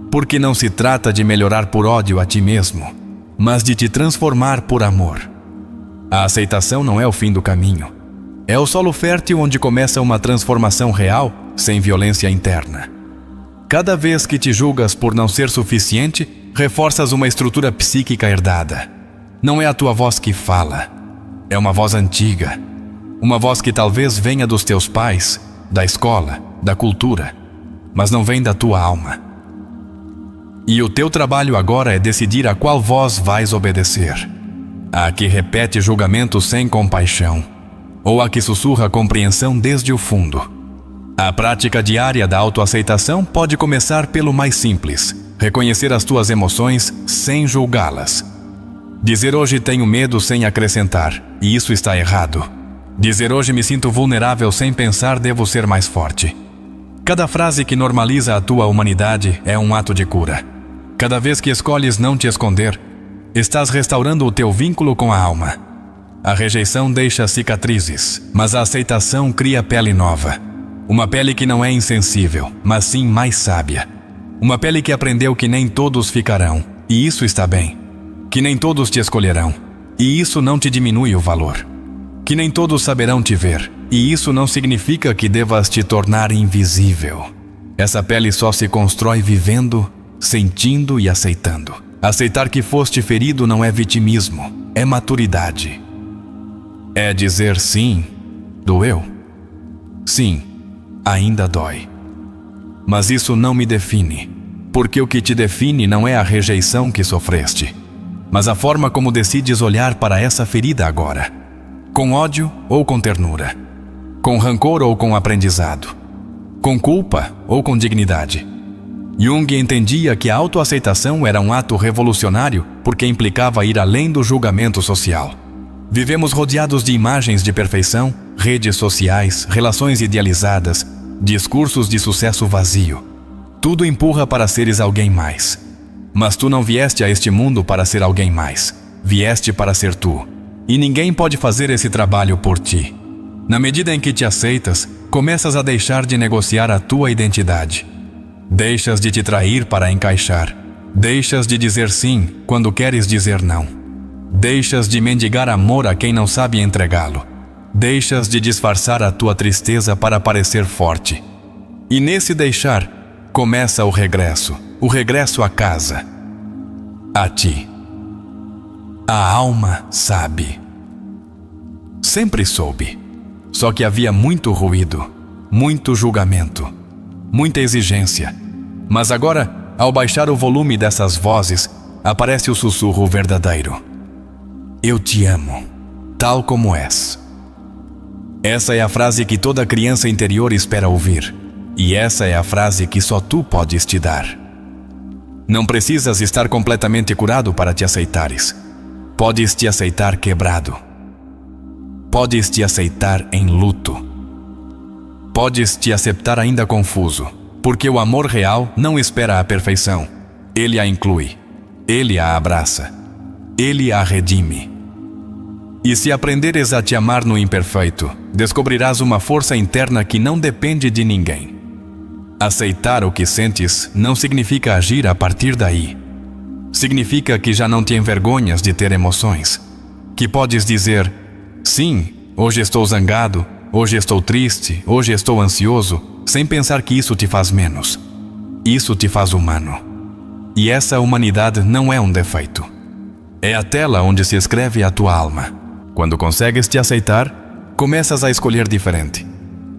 [SPEAKER 1] porque não se trata de melhorar por ódio a ti mesmo, mas de te transformar por amor. A aceitação não é o fim do caminho, É o solo fértil onde começa uma transformação real, sem violência interna. Cada vez que te julgas por não ser suficiente, reforças uma estrutura psíquica herdada. Não é a tua voz que fala, é uma voz antiga. Uma voz que talvez venha dos teus pais, da escola, da cultura, mas não vem da tua alma. E o teu trabalho agora é decidir a qual voz vais obedecer. A que repete julgamento sem compaixão, ou a que sussurra compreensão desde o fundo. A prática diária da autoaceitação pode começar pelo mais simples: reconhecer as tuas emoções sem julgá-las. Dizer hoje tenho medo sem acrescentar, e isso está errado. Dizer hoje me sinto vulnerável sem pensar devo ser mais forte. Cada frase que normaliza a tua humanidade é um ato de cura. Cada vez que escolhes não te esconder, estás restaurando o teu vínculo com a alma. A rejeição deixa cicatrizes, mas a aceitação cria pele nova. Uma pele que não é insensível, mas sim mais sábia. Uma pele que aprendeu que nem todos ficarão, e isso está bem. Que nem todos te escolherão, e isso não te diminui o valor. Que nem todos saberão te ver, e isso não significa que devas te tornar invisível. Essa pele só se constrói vivendo, sentindo e aceitando. Aceitar que foste ferido não é vitimismo, é maturidade. É dizer sim, doeu. Sim, ainda dói. Mas isso não me define, porque o que te define não é a rejeição que sofreste, mas a forma como decides olhar para essa ferida agora. Com ódio ou com ternura. Com rancor ou com aprendizado. Com culpa ou com dignidade. Jung entendia que a autoaceitação era um ato revolucionário porque implicava ir além do julgamento social. Vivemos rodeados de imagens de perfeição, redes sociais, relações idealizadas, discursos de sucesso vazio. Tudo empurra para seres alguém mais. Mas tu não vieste a este mundo para ser alguém mais. Vieste para ser tu. E ninguém pode fazer esse trabalho por ti. Na medida em que te aceitas, começas a deixar de negociar a tua identidade. Deixas de te trair para encaixar. Deixas de dizer sim quando queres dizer não. Deixas de mendigar amor a quem não sabe entregá-lo. Deixas de disfarçar a tua tristeza para parecer forte. E nesse deixar, começa o regresso à casa. A ti. A alma sabe. Sempre soube. Só que havia muito ruído, muito julgamento, muita exigência. Mas agora, ao baixar o volume dessas vozes, aparece o sussurro verdadeiro. Eu te amo, tal como és. Essa é a frase que toda criança interior espera ouvir. E essa é a frase que só tu podes te dar. Não precisas estar completamente curado para te aceitares. Podes te aceitar quebrado. Podes te aceitar em luto. Podes te aceitar ainda confuso, porque o amor real não espera a perfeição. Ele a inclui. Ele a abraça. Ele a redime. E se aprenderes a te amar no imperfeito, descobrirás uma força interna que não depende de ninguém. Aceitar o que sentes não significa agir a partir daí. Significa que já não te envergonhas de ter emoções. Que podes dizer, sim, hoje estou zangado, hoje estou triste, hoje estou ansioso, sem pensar que isso te faz menos. Isso te faz humano. E essa humanidade não é um defeito. É a tela onde se escreve a tua alma. Quando consegues te aceitar, começas a escolher diferente.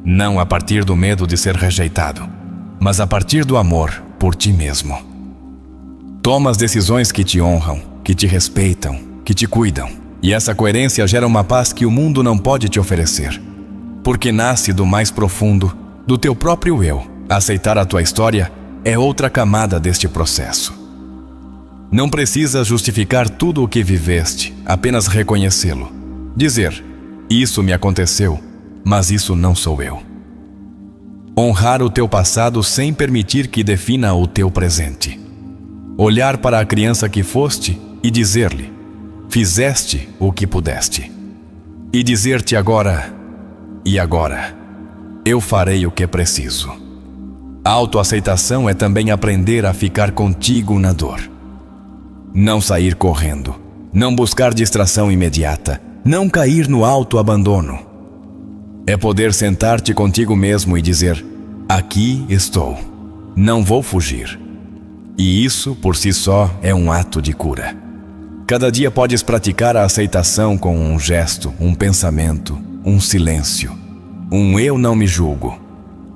[SPEAKER 1] Não a partir do medo de ser rejeitado, mas a partir do amor por ti mesmo. Tomas decisões que te honram, que te respeitam, que te cuidam. E essa coerência gera uma paz que o mundo não pode te oferecer. Porque nasce do mais profundo, do teu próprio eu. Aceitar a tua história é outra camada deste processo. Não precisas justificar tudo o que viveste, apenas reconhecê-lo. Dizer, isso me aconteceu, mas isso não sou eu. Honrar o teu passado sem permitir que defina o teu presente. Olhar para a criança que foste e dizer-lhe, fizeste o que pudeste. E dizer-te agora, e agora, eu farei o que é preciso. A autoaceitação é também aprender a ficar contigo na dor. Não sair correndo, não buscar distração imediata, não cair no autoabandono. É poder sentar-te contigo mesmo e dizer: aqui estou, não vou fugir. E isso, por si só, é um ato de cura. Cada dia podes praticar a aceitação com um gesto, um pensamento, um silêncio, um eu não me julgo.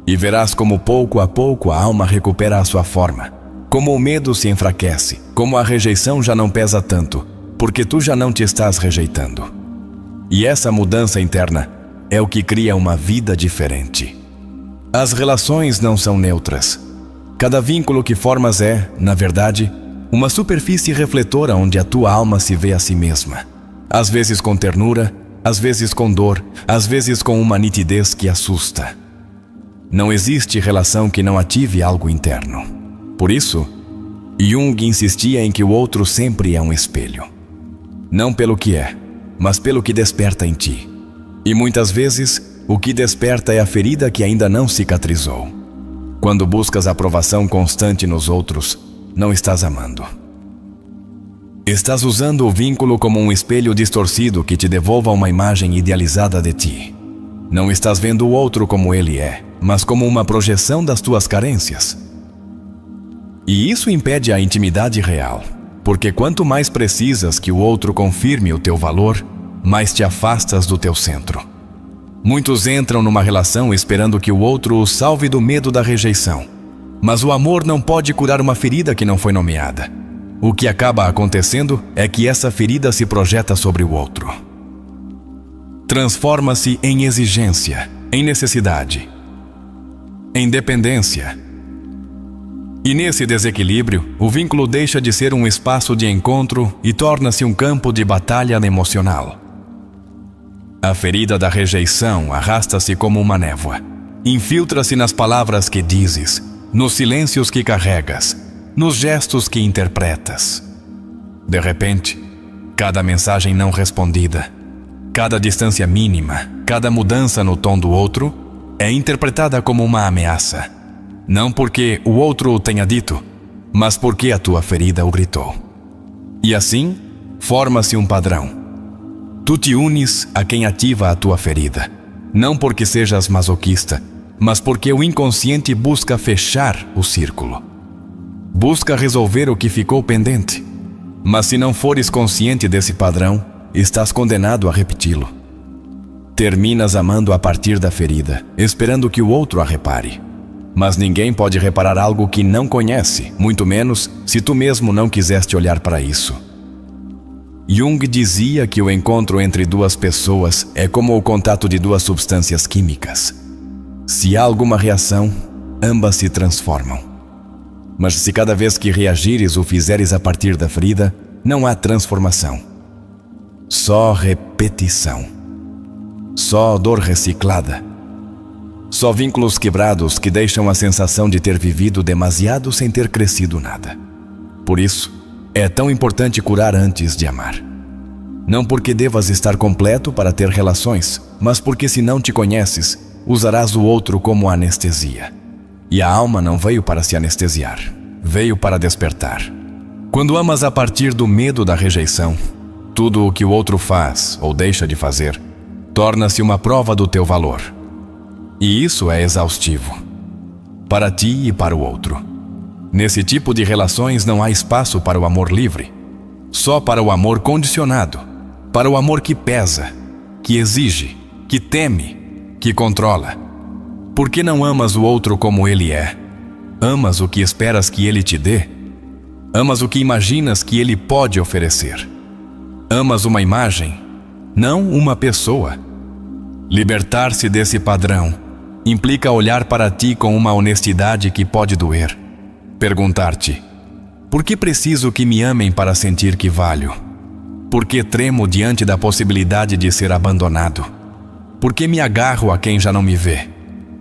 [SPEAKER 1] E verás como pouco a pouco a alma recupera a sua forma, como o medo se enfraquece, como a rejeição já não pesa tanto, porque tu já não te estás rejeitando. E essa mudança interna é o que cria uma vida diferente. As relações não são neutras. Cada vínculo que formas é, na verdade, uma superfície refletora onde a tua alma se vê a si mesma. Às vezes com ternura, às vezes com dor, às vezes com uma nitidez que assusta. Não existe relação que não ative algo interno. Por isso, Jung insistia em que o outro sempre é um espelho. Não pelo que é, mas pelo que desperta em ti. E muitas vezes, o que desperta é a ferida que ainda não cicatrizou. Quando buscas aprovação constante nos outros, não estás amando. Estás usando o vínculo como um espelho distorcido que te devolva uma imagem idealizada de ti. Não estás vendo o outro como ele é, mas como uma projeção das tuas carências. E isso impede a intimidade real, porque quanto mais precisas que o outro confirme o teu valor, mais te afastas do teu centro. Muitos entram numa relação esperando que o outro os salve do medo da rejeição. Mas o amor não pode curar uma ferida que não foi nomeada. O que acaba acontecendo é que essa ferida se projeta sobre o outro. Transforma-se em exigência, em necessidade, em dependência. E nesse desequilíbrio, o vínculo deixa de ser um espaço de encontro e torna-se um campo de batalha emocional. A ferida da rejeição arrasta-se como uma névoa. Infiltra-se nas palavras que dizes, nos silêncios que carregas, nos gestos que interpretas. De repente, cada mensagem não respondida, cada distância mínima, cada mudança no tom do outro é interpretada como uma ameaça. Não porque o outro o tenha dito, mas porque a tua ferida o gritou. E assim, forma-se um padrão. Tu te unes a quem ativa a tua ferida, não porque sejas masoquista, mas porque o inconsciente busca fechar o círculo. Busca resolver o que ficou pendente. Mas se não fores consciente desse padrão, estás condenado a repeti-lo. Terminas amando a partir da ferida, esperando que o outro a repare. Mas ninguém pode reparar algo que não conhece, muito menos se tu mesmo não quiseste olhar para isso. Jung dizia que o encontro entre duas pessoas é como o contato de duas substâncias químicas. Se há alguma reação, ambas se transformam. Mas se cada vez que reagires o fizeres a partir da ferida, não há transformação. Só repetição. Só dor reciclada. Só vínculos quebrados que deixam a sensação de ter vivido demasiado sem ter crescido nada. Por isso, é tão importante curar antes de amar. Não porque devas estar completo para ter relações, mas porque se não te conheces, usarás o outro como anestesia. E a alma não veio para se anestesiar, veio para despertar. Quando amas a partir do medo da rejeição, tudo o que o outro faz ou deixa de fazer, torna-se uma prova do teu valor. E isso é exaustivo, para ti e para o outro. Nesse tipo de relações não há espaço para o amor livre, só para o amor condicionado, para o amor que pesa, que exige, que teme, que controla. Por que não amas o outro como ele é? Amas o que esperas que ele te dê? Amas o que imaginas que ele pode oferecer? Amas uma imagem, não uma pessoa. Libertar-se desse padrão implica olhar para ti com uma honestidade que pode doer. Perguntar-te: por que preciso que me amem para sentir que valho? Por que tremo diante da possibilidade de ser abandonado? Por que me agarro a quem já não me vê?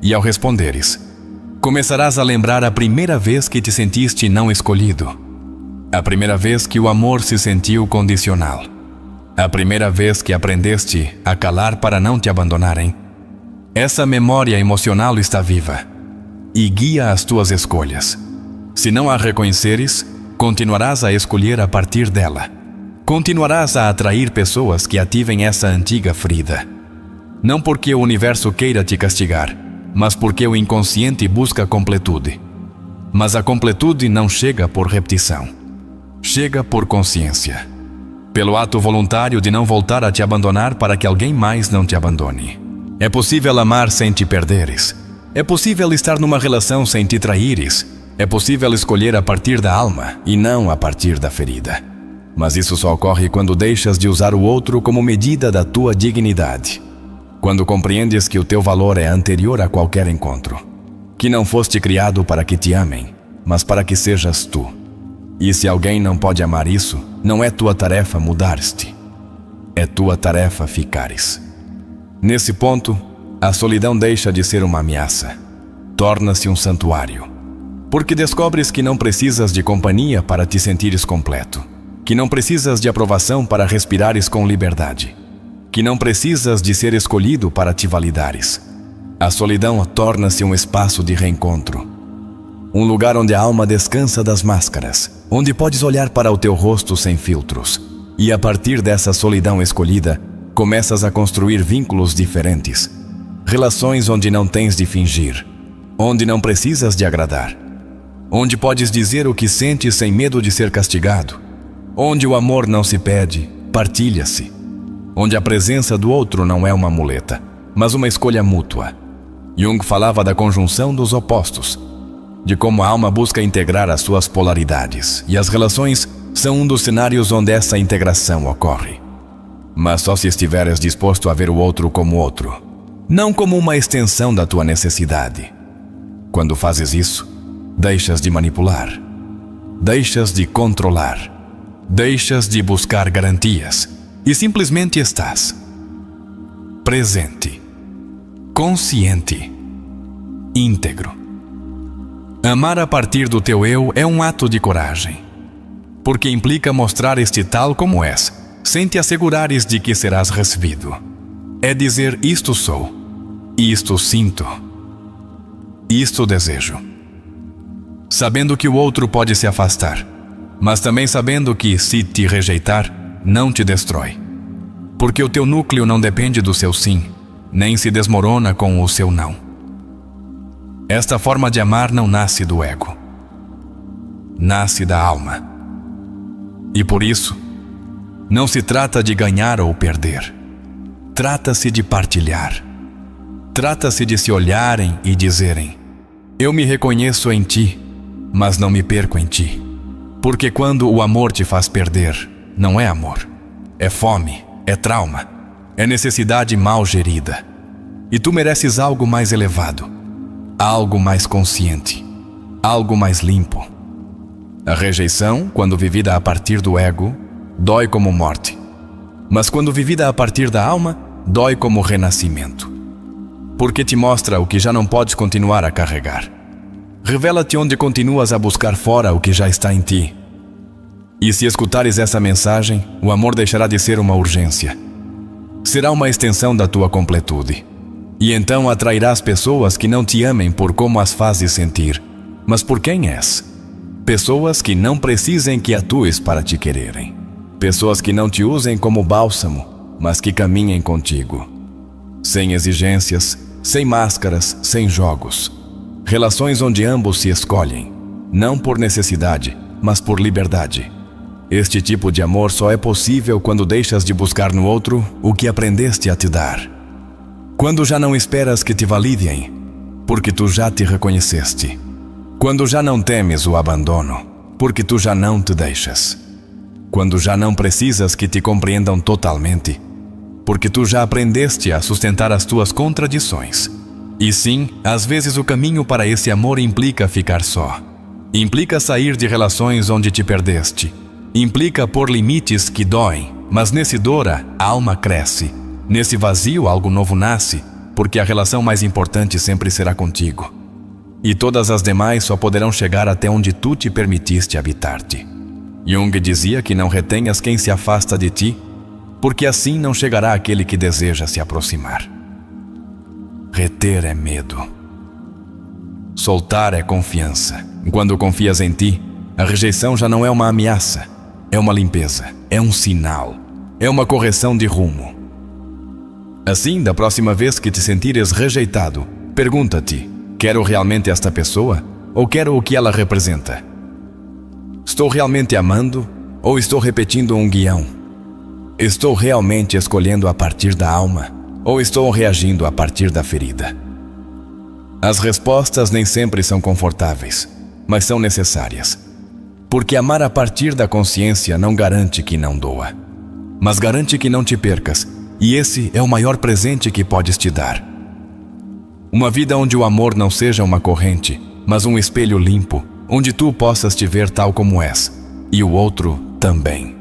[SPEAKER 1] E ao responderes, começarás a lembrar a primeira vez que te sentiste não escolhido. A primeira vez que o amor se sentiu condicional. A primeira vez que aprendeste a calar para não te abandonarem. Essa memória emocional está viva e guia as tuas escolhas. Se não a reconheceres, continuarás a escolher a partir dela. Continuarás a atrair pessoas que ativem essa antiga ferida. Não porque o universo queira te castigar, mas porque o inconsciente busca completude. Mas a completude não chega por repetição. Chega por consciência. Pelo ato voluntário de não voltar a te abandonar para que alguém mais não te abandone. É possível amar sem te perderes. É possível estar numa relação sem te traíres. É possível escolher a partir da alma e não a partir da ferida. Mas isso só ocorre quando deixas de usar o outro como medida da tua dignidade. Quando compreendes que o teu valor é anterior a qualquer encontro. Que não foste criado para que te amem, mas para que sejas tu. E se alguém não pode amar isso, não é tua tarefa mudar-te. É tua tarefa ficares. Nesse ponto, a solidão deixa de ser uma ameaça. Torna-se um santuário. Porque descobres que não precisas de companhia para te sentires completo. Que não precisas de aprovação para respirares com liberdade. Que não precisas de ser escolhido para te validares. A solidão torna-se um espaço de reencontro. Um lugar onde a alma descansa das máscaras, onde podes olhar para o teu rosto sem filtros. E a partir dessa solidão escolhida, começas a construir vínculos diferentes. Relações onde não tens de fingir, onde não precisas de agradar. Onde podes dizer o que sentes sem medo de ser castigado. Onde o amor não se pede, partilha-se. Onde a presença do outro não é uma muleta, mas uma escolha mútua. Jung falava da conjunção dos opostos, de como a alma busca integrar as suas polaridades, e as relações são um dos cenários onde essa integração ocorre. Mas só se estiveres disposto a ver o outro como outro, não como uma extensão da tua necessidade. Quando fazes isso, deixas de manipular, deixas de controlar, deixas de buscar garantias e simplesmente estás presente, consciente, íntegro. Amar a partir do teu eu é um ato de coragem, porque implica mostrar este tal como és, sem te assegurares de que serás recebido. É dizer isto sou, isto sinto, isto desejo. Sabendo que o outro pode se afastar, mas também sabendo que, se te rejeitar, não te destrói. Porque o teu núcleo não depende do seu sim, nem se desmorona com o seu não. Esta forma de amar não nasce do ego. Nasce da alma. E por isso, não se trata de ganhar ou perder. Trata-se de partilhar. Trata-se de se olharem e dizerem: eu me reconheço em ti, mas não me perco em ti. Porque quando o amor te faz perder, não é amor. É fome, é trauma, é necessidade mal gerida. E tu mereces algo mais elevado, algo mais consciente, algo mais limpo. A rejeição, quando vivida a partir do ego, dói como morte. Mas quando vivida a partir da alma, dói como renascimento. Porque te mostra o que já não podes continuar a carregar. Revela-te onde continuas a buscar fora o que já está em ti. E se escutares essa mensagem, o amor deixará de ser uma urgência. Será uma extensão da tua completude. E então atrairás pessoas que não te amem por como as fazes sentir, mas por quem és. Pessoas que não precisem que atues para te quererem. Pessoas que não te usem como bálsamo, mas que caminhem contigo. Sem exigências, sem máscaras, sem jogos. Relações onde ambos se escolhem, não por necessidade, mas por liberdade. Este tipo de amor só é possível quando deixas de buscar no outro o que aprendeste a te dar. Quando já não esperas que te validem, porque tu já te reconheceste. Quando já não temes o abandono, porque tu já não te deixas. Quando já não precisas que te compreendam totalmente, porque tu já aprendeste a sustentar as tuas contradições. E sim, às vezes o caminho para esse amor implica ficar só. Implica sair de relações onde te perdeste. Implica pôr limites que doem, mas nesse dor a alma cresce. Nesse vazio algo novo nasce, porque a relação mais importante sempre será contigo. E todas as demais só poderão chegar até onde tu te permitiste habitar-te. Jung dizia que não retenhas quem se afasta de ti, porque assim não chegará aquele que deseja se aproximar. Reter é medo. Soltar é confiança. Quando confias em ti, a rejeição já não é uma ameaça, é uma limpeza, é um sinal, é uma correção de rumo. Assim, da próxima vez que te sentires rejeitado, pergunta-te: quero realmente esta pessoa ou quero o que ela representa? Estou realmente amando ou estou repetindo um guião? Estou realmente escolhendo a partir da alma ou estou reagindo a partir da ferida? As respostas nem sempre são confortáveis, mas são necessárias. Porque amar a partir da consciência não garante que não doa, mas garante que não te percas, e esse é o maior presente que podes te dar. Uma vida onde o amor não seja uma corrente, mas um espelho limpo, onde tu possas te ver tal como és, e o outro também.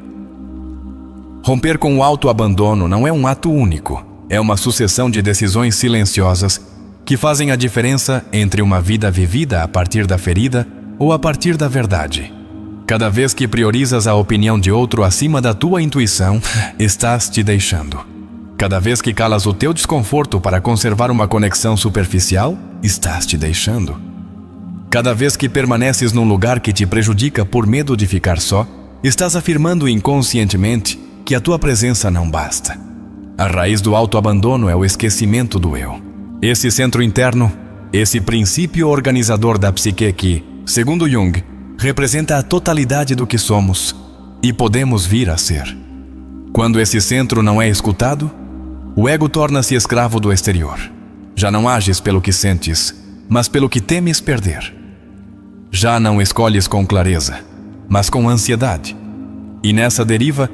[SPEAKER 1] Romper com o autoabandono não é um ato único, é uma sucessão de decisões silenciosas que fazem a diferença entre uma vida vivida a partir da ferida ou a partir da verdade. Cada vez que priorizas a opinião de outro acima da tua intuição, estás te deixando. Cada vez que calas o teu desconforto para conservar uma conexão superficial, estás te deixando. Cada vez que permaneces num lugar que te prejudica por medo de ficar só, estás afirmando inconscientemente que a tua presença não basta. A raiz do autoabandono é o esquecimento do eu. Esse centro interno, esse princípio organizador da psique que, segundo Jung, representa a totalidade do que somos e podemos vir a ser. Quando esse centro não é escutado, o ego torna-se escravo do exterior. Já não ages pelo que sentes, mas pelo que temes perder. Já não escolhes com clareza, mas com ansiedade. E nessa deriva,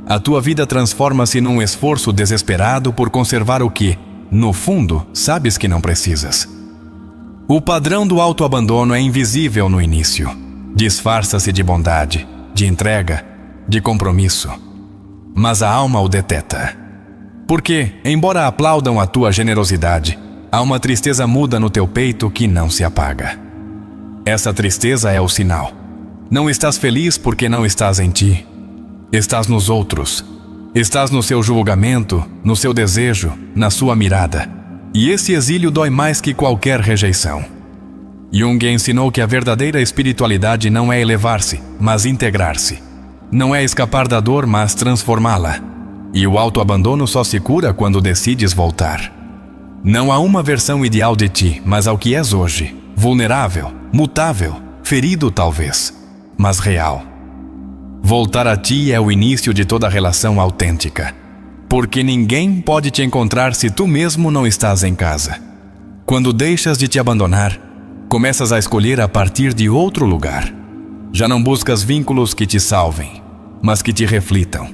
[SPEAKER 1] a tua vida transforma-se num esforço desesperado por conservar o que, no fundo, sabes que não precisas. O padrão do autoabandono é invisível no início. Disfarça-se de bondade, de entrega, de compromisso. Mas a alma o deteta. Porque, embora aplaudam a tua generosidade, há uma tristeza muda no teu peito que não se apaga. Essa tristeza é o sinal. Não estás feliz porque não estás em ti. Estás nos outros. Estás no seu julgamento, no seu desejo, na sua mirada. E esse exílio dói mais que qualquer rejeição. Jung ensinou que a verdadeira espiritualidade não é elevar-se, mas integrar-se. Não é escapar da dor, mas transformá-la. E o autoabandono só se cura quando decides voltar. Não há uma versão ideal de ti, mas ao que és hoje. Vulnerável, mutável, ferido talvez, mas real. Voltar a ti é o início de toda relação autêntica. Porque ninguém pode te encontrar se tu mesmo não estás em casa. Quando deixas de te abandonar, começas a escolher a partir de outro lugar. Já não buscas vínculos que te salvem, mas que te reflitam.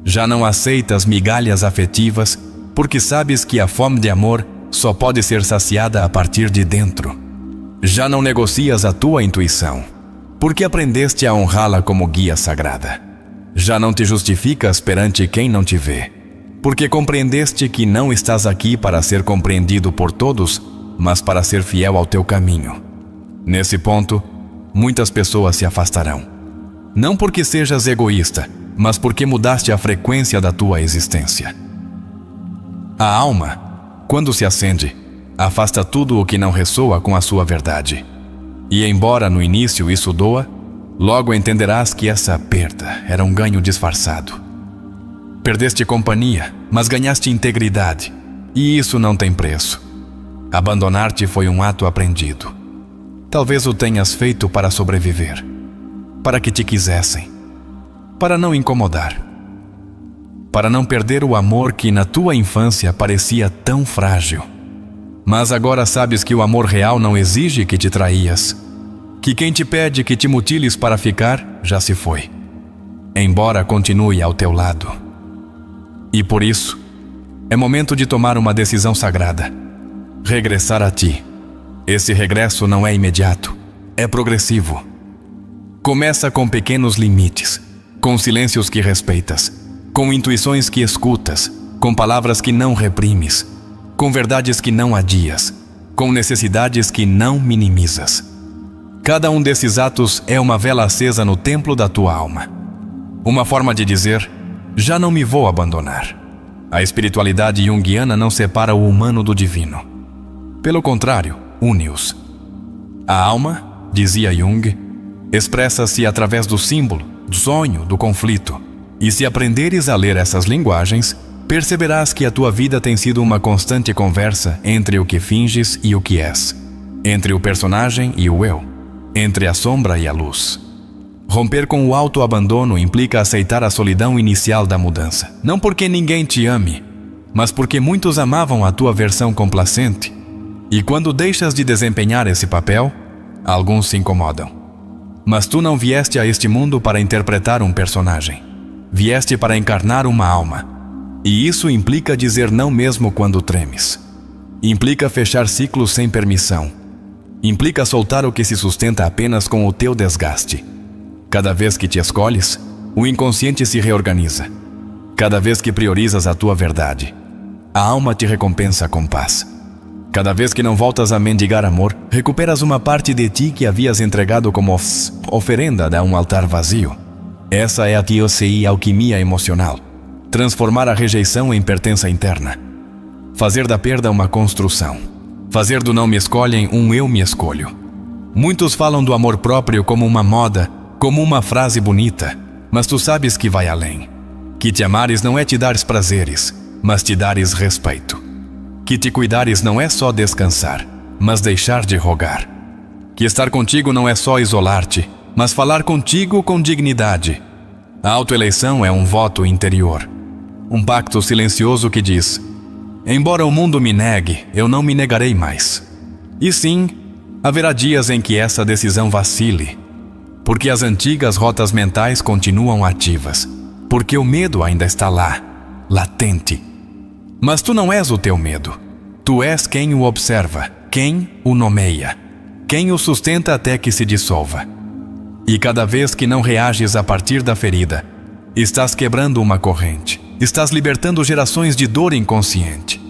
[SPEAKER 1] Já não aceitas migalhas afetivas, porque sabes que a fome de amor só pode ser saciada a partir de dentro. Já não negocias a tua intuição, porque aprendeste a honrá-la como guia sagrada. Já não te justificas perante quem não te vê, porque compreendeste que não estás aqui para ser compreendido por todos, mas para ser fiel ao teu caminho. Nesse ponto, muitas pessoas se afastarão. Não porque sejas egoísta, mas porque mudaste a frequência da tua existência. A alma, quando se acende, afasta tudo o que não ressoa com a sua verdade. E embora no início isso doa, logo entenderás que essa perda era um ganho disfarçado. Perdeste companhia, mas ganhaste integridade, e isso não tem preço. Abandonar-te foi um ato aprendido. Talvez o tenhas feito para sobreviver, para que te quisessem, para não incomodar, para não perder o amor que na tua infância parecia tão frágil. Mas agora sabes que o amor real não exige que te traías, que quem te pede que te mutiles para ficar já se foi, embora continue ao teu lado. E por isso, é momento de tomar uma decisão sagrada: regressar a ti. Esse regresso não é imediato, é progressivo. Começa com pequenos limites, com silêncios que respeitas, com intuições que escutas, com palavras que não reprimes, com verdades que não adias, com necessidades que não minimizas. Cada um desses atos é uma vela acesa no templo da tua alma. Uma forma de dizer: já não me vou abandonar. A espiritualidade junguiana não separa o humano do divino. Pelo contrário, une-os. A alma, dizia Jung, expressa-se através do símbolo, do sonho, do conflito. E se aprenderes a ler essas linguagens, perceberás que a tua vida tem sido uma constante conversa entre o que finges e o que és, entre o personagem e o eu, entre a sombra e a luz. Romper com o autoabandono implica aceitar a solidão inicial da mudança. Não porque ninguém te ame, mas porque muitos amavam a tua versão complacente. E quando deixas de desempenhar esse papel, alguns se incomodam. Mas tu não vieste a este mundo para interpretar um personagem. Vieste para encarnar uma alma. E isso implica dizer não mesmo quando tremes. Implica fechar ciclos sem permissão. Implica soltar o que se sustenta apenas com o teu desgaste. Cada vez que te escolhes, o inconsciente se reorganiza. Cada vez que priorizas a tua verdade, a alma te recompensa com paz. Cada vez que não voltas a mendigar amor, recuperas uma parte de ti que havias entregado como oferenda a um altar vazio. Essa é a TOCI alquimia emocional. Transformar a rejeição em pertença interna. Fazer da perda uma construção. Fazer do não me escolhem um eu me escolho. Muitos falam do amor próprio como uma moda, como uma frase bonita, mas tu sabes que vai além. Que te amares não é te dares prazeres, mas te dares respeito. Que te cuidares não é só descansar, mas deixar de rogar. Que estar contigo não é só isolar-te, mas falar contigo com dignidade. A autoeleição é um voto interior. Um pacto silencioso que diz: embora o mundo me negue, eu não me negarei mais. E sim, haverá dias em que essa decisão vacile, porque as antigas rotas mentais continuam ativas, porque o medo ainda está lá, latente. Mas tu não és o teu medo. Tu és quem o observa, quem o nomeia, quem o sustenta até que se dissolva. E cada vez que não reages a partir da ferida, estás quebrando uma corrente. Estás libertando gerações de dor inconsciente.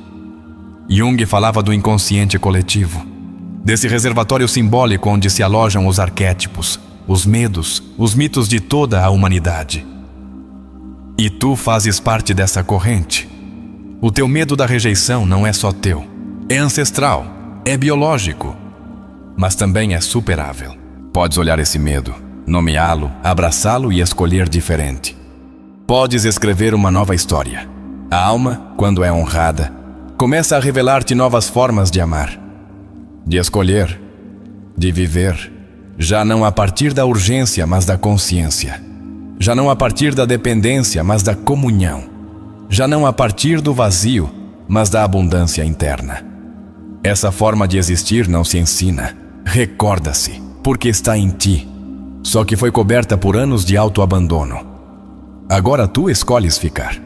[SPEAKER 1] Jung falava do inconsciente coletivo, desse reservatório simbólico onde se alojam os arquétipos, os medos, os mitos de toda a humanidade. E tu fazes parte dessa corrente. O teu medo da rejeição não é só teu. É ancestral, é biológico, mas também é superável. Podes olhar esse medo, nomeá-lo, abraçá-lo e escolher diferente. Podes escrever uma nova história. A alma, quando é honrada, começa a revelar-te novas formas de amar, de escolher, de viver, já não a partir da urgência, mas da consciência. Já não a partir da dependência, mas da comunhão. Já não a partir do vazio, mas da abundância interna. Essa forma de existir não se ensina, recorda-se, porque está em ti, só que foi coberta por anos de autoabandono. Agora tu escolhes ficar.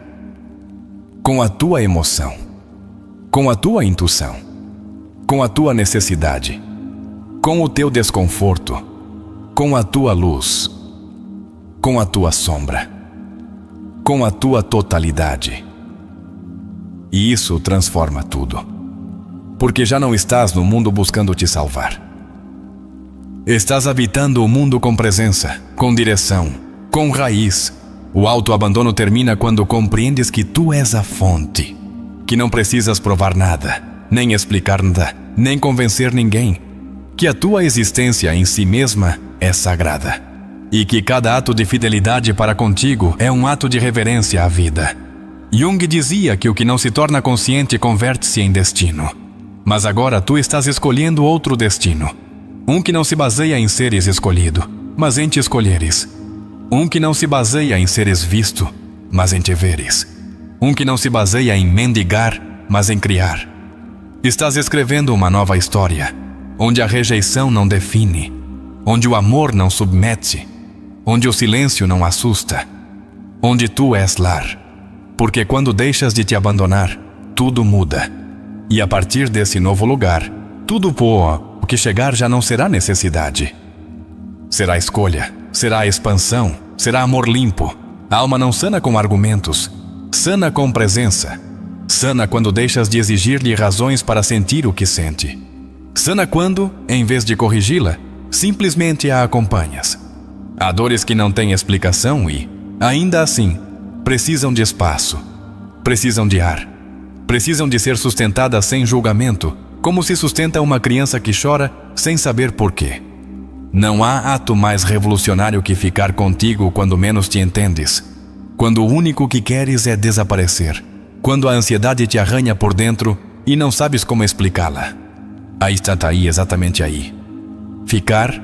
[SPEAKER 1] Com a tua emoção, com a tua intuição, com a tua necessidade, com o teu desconforto, com a tua luz, com a tua sombra, com a tua totalidade. E isso transforma tudo, porque já não estás no mundo buscando te salvar. Estás habitando o mundo com presença, com direção, com raiz. O autoabandono termina quando compreendes que tu és a fonte, que não precisas provar nada, nem explicar nada, nem convencer ninguém, que a tua existência em si mesma é sagrada e que cada ato de fidelidade para contigo é um ato de reverência à vida. Jung dizia que o que não se torna consciente converte-se em destino. Mas agora tu estás escolhendo outro destino. Um que não se baseia em seres escolhido, mas em te escolheres. Um que não se baseia em seres visto, mas em te veres. Um que não se baseia em mendigar, mas em criar. Estás escrevendo uma nova história, onde a rejeição não define, onde o amor não submete, onde o silêncio não assusta, onde tu és lar. Porque quando deixas de te abandonar, tudo muda. E a partir desse novo lugar, tudo boa, o que chegar já não será necessidade. Será escolha, será expansão, será amor limpo. A alma não sana com argumentos, sana com presença. Sana quando deixas de exigir-lhe razões para sentir o que sente. Sana quando, em vez de corrigi-la, simplesmente a acompanhas. Há dores que não têm explicação e, ainda assim, precisam de espaço, precisam de ar, precisam de ser sustentadas sem julgamento, como se sustenta uma criança que chora sem saber porquê. Não há ato mais revolucionário que ficar contigo quando menos te entendes, quando o único que queres é desaparecer, Quando a ansiedade te arranha por dentro e não sabes como explicá-la. Aí está aí, exatamente aí. Ficar,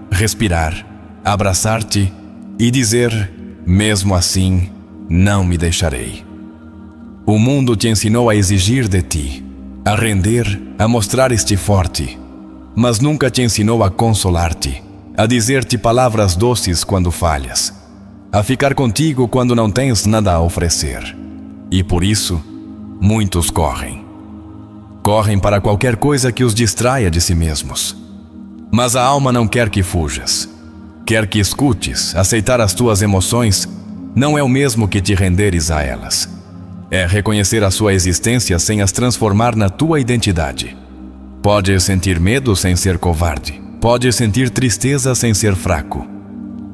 [SPEAKER 1] respirar, abraçar-te e dizer: mesmo assim, não me deixarei. O mundo te ensinou a exigir de ti, a render, a mostrar-te forte, mas nunca te ensinou a consolar-te, a dizer-te palavras doces quando falhas, a ficar contigo quando não tens nada a oferecer. E por isso, muitos correm. Correm para qualquer coisa que os distraia de si mesmos. Mas a alma não quer que fujas. Quer que escutes. Aceitar as tuas emoções não é o mesmo que te renderes a elas. É reconhecer a sua existência sem as transformar na tua identidade. Podes sentir medo sem ser covarde. Podes sentir tristeza sem ser fraco.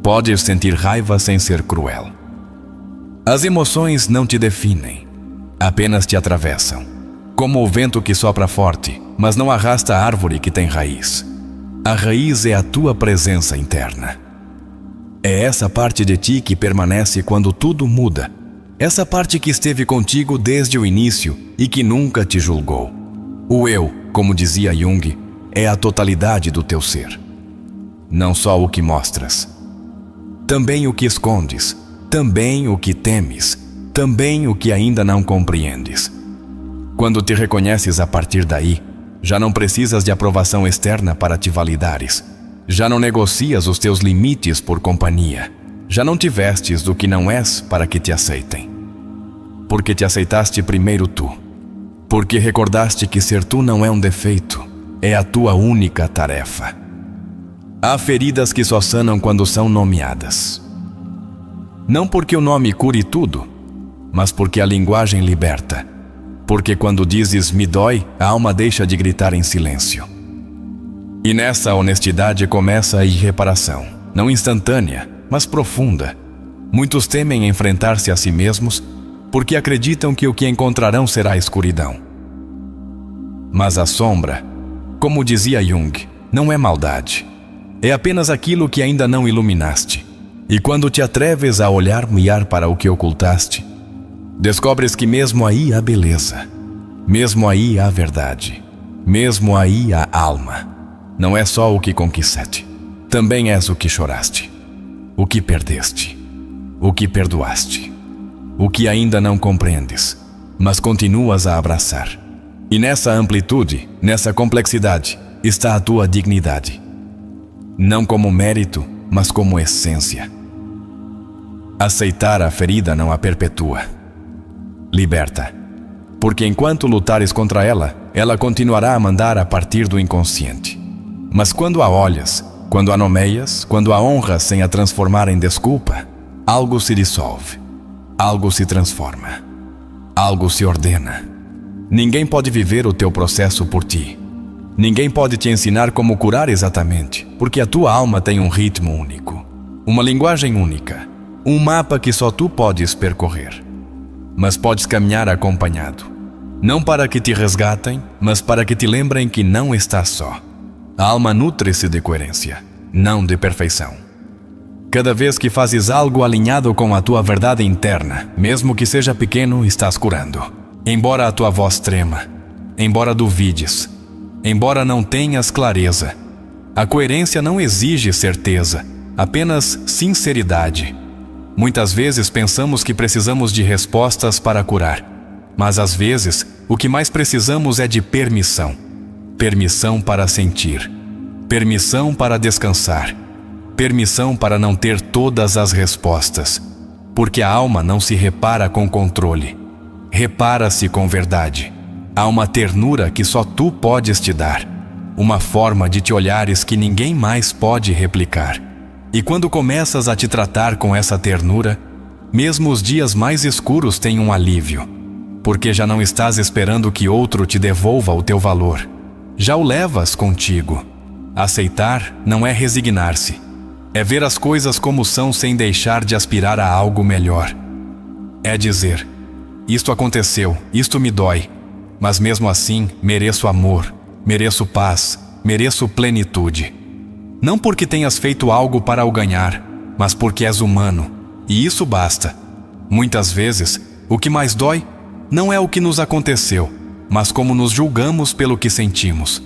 [SPEAKER 1] Podes sentir raiva sem ser cruel. As emoções não te definem, apenas te atravessam. Como o vento que sopra forte, mas não arrasta a árvore que tem raiz. A raiz é a tua presença interna. É essa parte de ti que permanece quando tudo muda. Essa parte que esteve contigo desde o início e que nunca te julgou. O eu, como dizia Jung, é a totalidade do teu ser. Não só o que mostras. Também o que escondes. Também o que temes. Também o que ainda não compreendes. Quando te reconheces a partir daí, já não precisas de aprovação externa para te validares. Já não negocias os teus limites por companhia. Já não te vestes do que não és para que te aceitem. Porque te aceitaste primeiro tu. Porque recordaste que ser tu não é um defeito, é a tua única tarefa. Há feridas que só sanam quando são nomeadas. Não porque o nome cure tudo, mas porque a linguagem liberta. Porque quando dizes me dói, a alma deixa de gritar em silêncio. E nessa honestidade começa a irreparação, não instantânea, mas profunda. Muitos temem enfrentar-se a si mesmos porque acreditam que o que encontrarão será a escuridão. Mas a sombra, como dizia Jung, não é maldade. É apenas aquilo que ainda não iluminaste. E quando te atreves a olhar para o que ocultaste, descobres que mesmo aí há beleza, mesmo aí há verdade, mesmo aí há alma. Não é só o que conquistaste, também és o que choraste, o que perdeste, o que perdoaste, o que ainda não compreendes, mas continuas a abraçar. E nessa amplitude, nessa complexidade, está a tua dignidade. Não como mérito, mas como essência. Aceitar a ferida não a perpetua. Liberta. Porque enquanto lutares contra ela, ela continuará a mandar a partir do inconsciente. Mas quando a olhas, quando a nomeias, quando a honras sem a transformar em desculpa, algo se dissolve, algo se transforma, algo se ordena. Ninguém pode viver o teu processo por ti. Ninguém pode te ensinar como curar exatamente, porque a tua alma tem um ritmo único, uma linguagem única, um mapa que só tu podes percorrer. Mas podes caminhar acompanhado, não para que te resgatem, mas para que te lembrem que não estás só. A alma nutre-se de coerência, não de perfeição. Cada vez que fazes algo alinhado com a tua verdade interna, mesmo que seja pequeno, estás curando. Embora a tua voz trema, embora duvides, embora não tenhas clareza, a coerência não exige certeza, apenas sinceridade. Muitas vezes pensamos que precisamos de respostas para curar, mas às vezes o que mais precisamos é de permissão. Permissão para sentir, permissão para descansar, permissão para não ter todas as respostas, porque a alma não se repara com controle, repara-se com verdade. Há uma ternura que só tu podes te dar, uma forma de te olhares que ninguém mais pode replicar. E quando começas a te tratar com essa ternura, mesmo os dias mais escuros têm um alívio, porque já não estás esperando que outro te devolva o teu valor. Já o levas contigo. Aceitar não é resignar-se, é ver as coisas como são sem deixar de aspirar a algo melhor. É dizer, isto aconteceu, isto me dói, mas mesmo assim mereço amor, mereço paz, mereço plenitude. Não porque tenhas feito algo para o ganhar, mas porque és humano, e isso basta. Muitas vezes, o que mais dói não é o que nos aconteceu, mas como nos julgamos pelo que sentimos.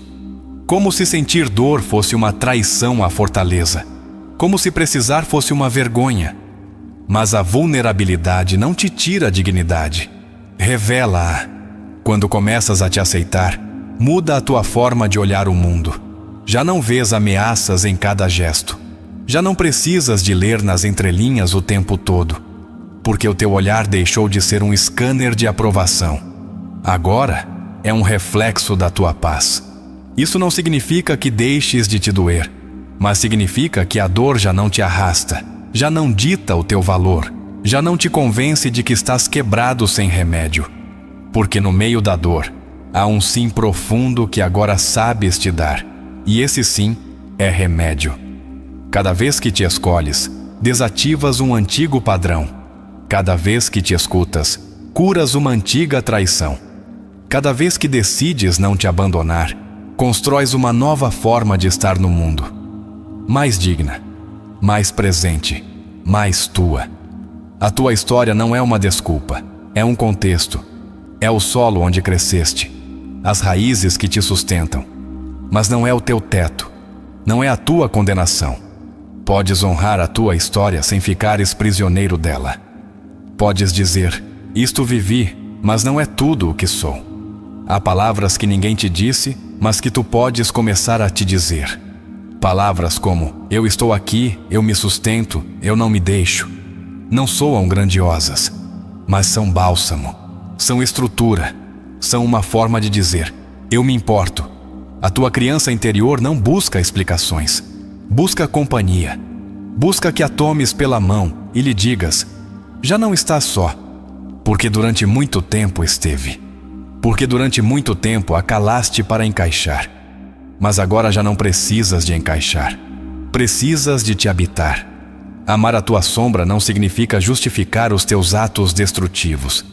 [SPEAKER 1] Como se sentir dor fosse uma traição à fortaleza. Como se precisar fosse uma vergonha. Mas a vulnerabilidade não te tira a dignidade. Revela-a. Quando começas a te aceitar, muda a tua forma de olhar o mundo. Já não vês ameaças em cada gesto. Já não precisas de ler nas entrelinhas o tempo todo, porque o teu olhar deixou de ser um scanner de aprovação. Agora é um reflexo da tua paz. Isso não significa que deixes de te doer, mas significa que a dor já não te arrasta, já não dita o teu valor, já não te convence de que estás quebrado sem remédio. Porque no meio da dor, há um sim profundo que agora sabes te dar, e esse sim é remédio. Cada vez que te escolhes, desativas um antigo padrão. Cada vez que te escutas, curas uma antiga traição. Cada vez que decides não te abandonar, constróis uma nova forma de estar no mundo. Mais digna, mais presente, mais tua. A tua história não é uma desculpa, é um contexto. É o solo onde cresceste, as raízes que te sustentam. Mas não é o teu teto, não é a tua condenação. Podes honrar a tua história sem ficares prisioneiro dela. Podes dizer, isto vivi, mas não é tudo o que sou. Há palavras que ninguém te disse, mas que tu podes começar a te dizer. Palavras como, eu estou aqui, eu me sustento, eu não me deixo. Não soam grandiosas, mas são bálsamo. São estrutura, são uma forma de dizer, eu me importo. A tua criança interior não busca explicações, busca companhia. Busca que a tomes pela mão e lhe digas, já não estás só, porque durante muito tempo esteve. Porque durante muito tempo a calaste para encaixar. Mas agora já não precisas de encaixar, precisas de te habitar. Amar a tua sombra não significa justificar os teus atos destrutivos.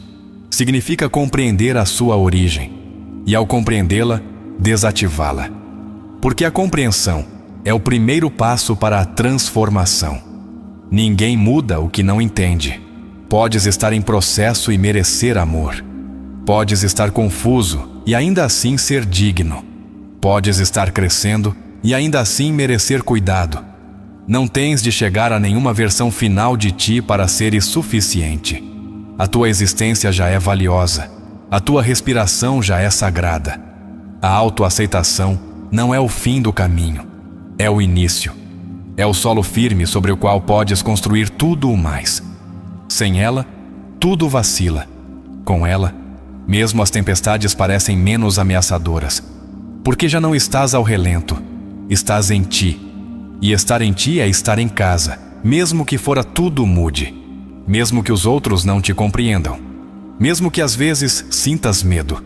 [SPEAKER 1] Significa compreender a sua origem e, ao compreendê-la, desativá-la. Porque a compreensão é o primeiro passo para a transformação. Ninguém muda o que não entende. Podes estar em processo e merecer amor. Podes estar confuso e ainda assim ser digno. Podes estar crescendo e ainda assim merecer cuidado. Não tens de chegar a nenhuma versão final de ti para seres suficiente. A tua existência já é valiosa. A tua respiração já é sagrada. A autoaceitação não é o fim do caminho, é o início. É o solo firme sobre o qual podes construir tudo o mais. Sem ela, tudo vacila. Com ela, mesmo as tempestades parecem menos ameaçadoras. Porque já não estás ao relento, estás em ti. E estar em ti é estar em casa, mesmo que fora tudo mude. Mesmo que os outros não te compreendam. Mesmo que às vezes sintas medo.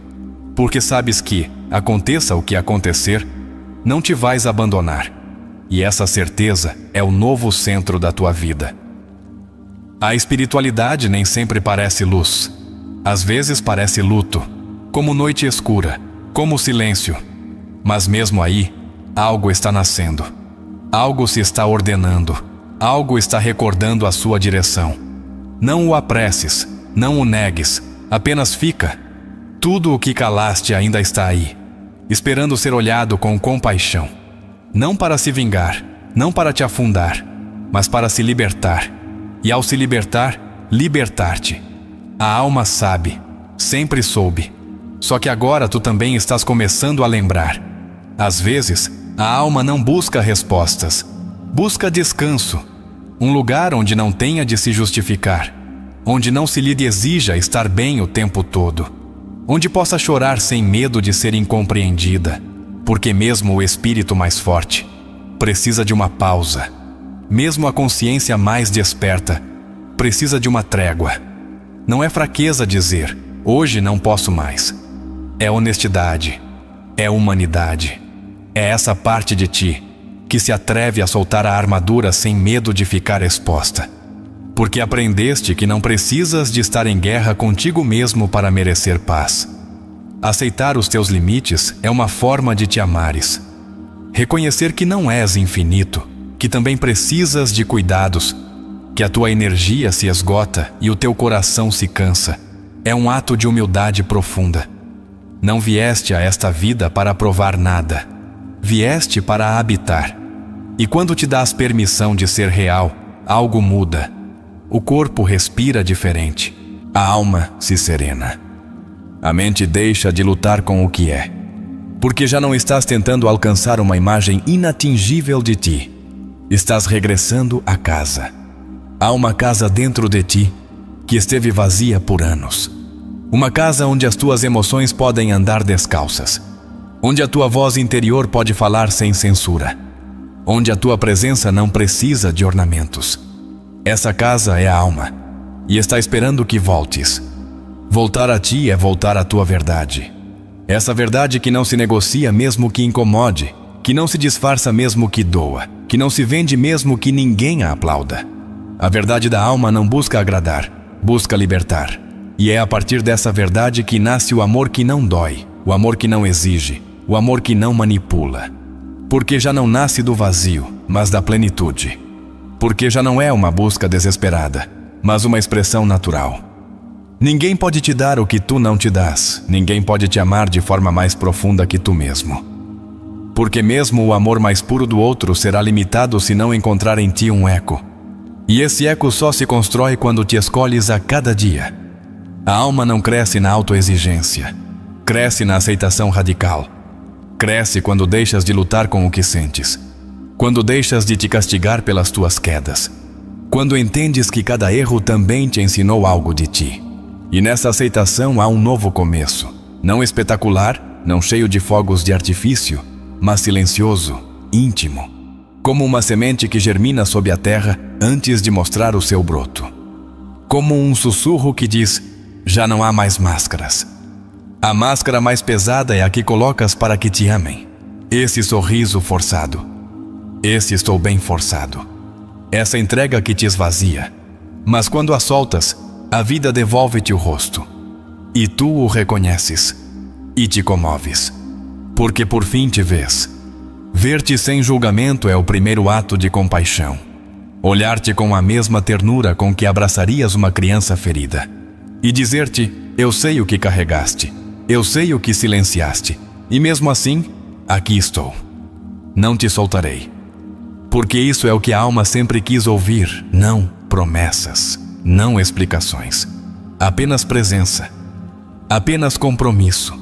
[SPEAKER 1] Porque sabes que, aconteça o que acontecer, não te vais abandonar. E essa certeza é o novo centro da tua vida. A espiritualidade nem sempre parece luz. Às vezes parece luto, como noite escura, como silêncio. Mas mesmo aí, algo está nascendo. Algo se está ordenando. Algo está recordando a sua direção. Não o apresses, não o negues, apenas fica. Tudo o que calaste ainda está aí, esperando ser olhado com compaixão. Não para se vingar, não para te afundar, mas para se libertar. E ao se libertar, libertar-te. A alma sabe, sempre soube. Só que agora tu também estás começando a lembrar. Às vezes, a alma não busca respostas, busca descanso. Um lugar onde não tenha de se justificar, onde não se lhe exija estar bem o tempo todo, onde possa chorar sem medo de ser incompreendida, porque mesmo o espírito mais forte precisa de uma pausa. Mesmo a consciência mais desperta precisa de uma trégua. Não é fraqueza dizer, hoje não posso mais. É honestidade, é humanidade. É essa parte de ti que se atreve a soltar a armadura sem medo de ficar exposta. Porque aprendeste que não precisas de estar em guerra contigo mesmo para merecer paz. Aceitar os teus limites é uma forma de te amares. Reconhecer que não és infinito, que também precisas de cuidados, que a tua energia se esgota e o teu coração se cansa, É um ato de humildade profunda. Não vieste a esta vida para provar nada. Vieste para a habitar. E quando te dás permissão de ser real, algo muda. O corpo respira diferente. A alma se serena. A mente deixa de lutar com o que é. Porque já não estás tentando alcançar uma imagem inatingível de ti. Estás regressando à casa. Há uma casa dentro de ti que esteve vazia por anos. Uma casa onde as tuas emoções podem andar descalças. Onde a tua voz interior pode falar sem censura. Onde a tua presença não precisa de ornamentos. Essa casa é a alma e está esperando que voltes. Voltar a ti é voltar à tua verdade. Essa verdade que não se negocia mesmo que incomode, que não se disfarça mesmo que doa, que não se vende mesmo que ninguém a aplauda. A verdade da alma não busca agradar, busca libertar. E é a partir dessa verdade que nasce o amor que não dói, o amor que não exige, o amor que não manipula. Porque já não nasce do vazio, mas da plenitude. Porque já não é uma busca desesperada, mas uma expressão natural. Ninguém pode te dar o que tu não te dás. Ninguém pode te amar de forma mais profunda que tu mesmo. Porque mesmo o amor mais puro do outro será limitado se não encontrar em ti um eco. E esse eco só se constrói quando te escolhes a cada dia. A alma não cresce na autoexigência. Cresce na aceitação radical. Cresce quando deixas de lutar com o que sentes. Quando deixas de te castigar pelas tuas quedas. Quando entendes que cada erro também te ensinou algo de ti. E nessa aceitação há um novo começo. Não espetacular, não cheio de fogos de artifício, mas silencioso, íntimo. Como uma semente que germina sob a terra antes de mostrar o seu broto. Como um sussurro que diz, já não há mais máscaras. A máscara mais pesada é a que colocas para que te amem. Esse sorriso forçado. Esse estou bem forçado. Essa entrega que te esvazia. Mas quando a soltas, a vida devolve-te o rosto. E tu o reconheces. E te comoves. Porque por fim te vês. Ver-te sem julgamento é o primeiro ato de compaixão. Olhar-te com a mesma ternura com que abraçarias uma criança ferida. E dizer-te, eu sei o que carregaste. Eu sei o que silenciaste. E mesmo assim, aqui estou. Não te soltarei. Porque isso é o que a alma sempre quis ouvir. Não promessas. Não explicações. Apenas presença. Apenas compromisso.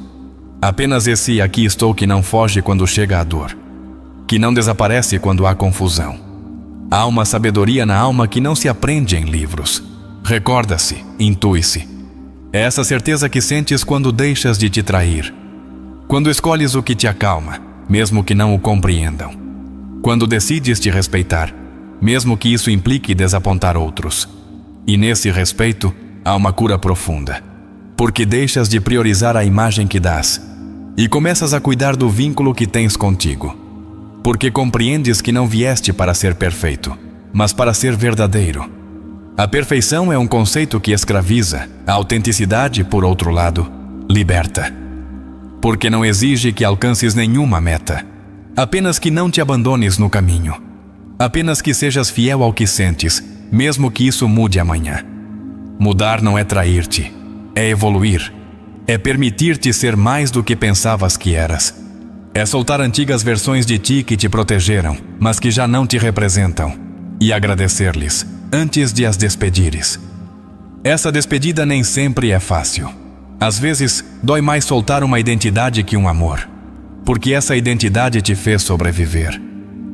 [SPEAKER 1] Apenas esse aqui estou que não foge quando chega a dor. Que não desaparece quando há confusão. Há uma sabedoria na alma que não se aprende em livros. Recorda-se, intui-se. É essa certeza que sentes quando deixas de te trair. Quando escolhes o que te acalma, mesmo que não o compreendam. Quando decides te respeitar, mesmo que isso implique desapontar outros. E nesse respeito, há uma cura profunda. Porque deixas de priorizar a imagem que dás e começas a cuidar do vínculo que tens contigo. Porque compreendes que não vieste para ser perfeito, mas para ser verdadeiro. A perfeição é um conceito que escraviza, a autenticidade, por outro lado, liberta. Porque não exige que alcances nenhuma meta, apenas que não te abandones no caminho. Apenas que sejas fiel ao que sentes, mesmo que isso mude amanhã. Mudar não é trair-te, é evoluir. É permitir-te ser mais do que pensavas que eras. É soltar antigas versões de ti que te protegeram, mas que já não te representam. E agradecer-lhes, antes de as despedires. Essa despedida nem sempre é fácil. Às vezes, dói mais soltar uma identidade que um amor. Porque essa identidade te fez sobreviver.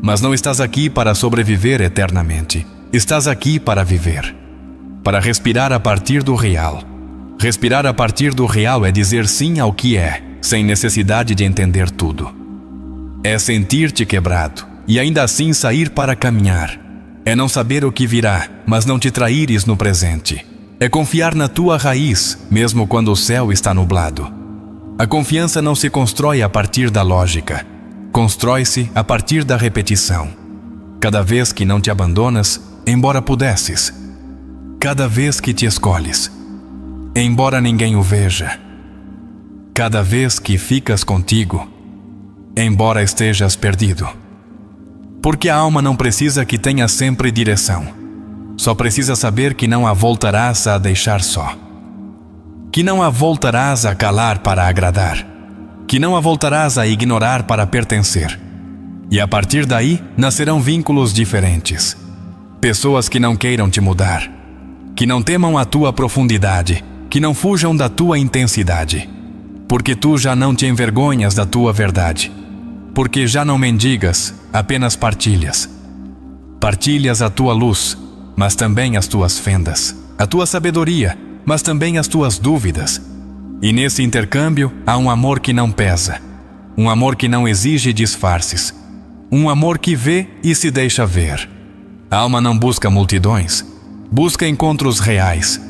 [SPEAKER 1] Mas não estás aqui para sobreviver eternamente. Estás aqui para viver. Para respirar a partir do real. Respirar a partir do real é dizer sim ao que é, sem necessidade de entender tudo. É sentir-te quebrado e ainda assim sair para caminhar. É não saber o que virá, mas não te traíres no presente. É confiar na tua raiz, mesmo quando o céu está nublado. A confiança não se constrói a partir da lógica. Constrói-se a partir da repetição. Cada vez que não te abandonas, embora pudesses. Cada vez que te escolhes, embora ninguém o veja. Cada vez que ficas contigo, embora estejas perdido. Porque a alma não precisa que tenha sempre direção. Só precisa saber que não a voltarás a deixar só. que não a voltarás a calar para agradar, que não a voltarás a ignorar para pertencer. E a partir daí nascerão vínculos diferentes. Pessoas que não queiram te mudar, que não temam a tua profundidade, que não fujam da tua intensidade, porque tu já não te envergonhas da tua verdade, porque já não mendigas, apenas partilhas. Partilhas a tua luz, mas também as tuas fendas, a tua sabedoria, mas também as tuas dúvidas. E nesse intercâmbio há um amor que não pesa, um amor que não exige disfarces, um amor que vê e se deixa ver. A alma não busca multidões, busca encontros reais.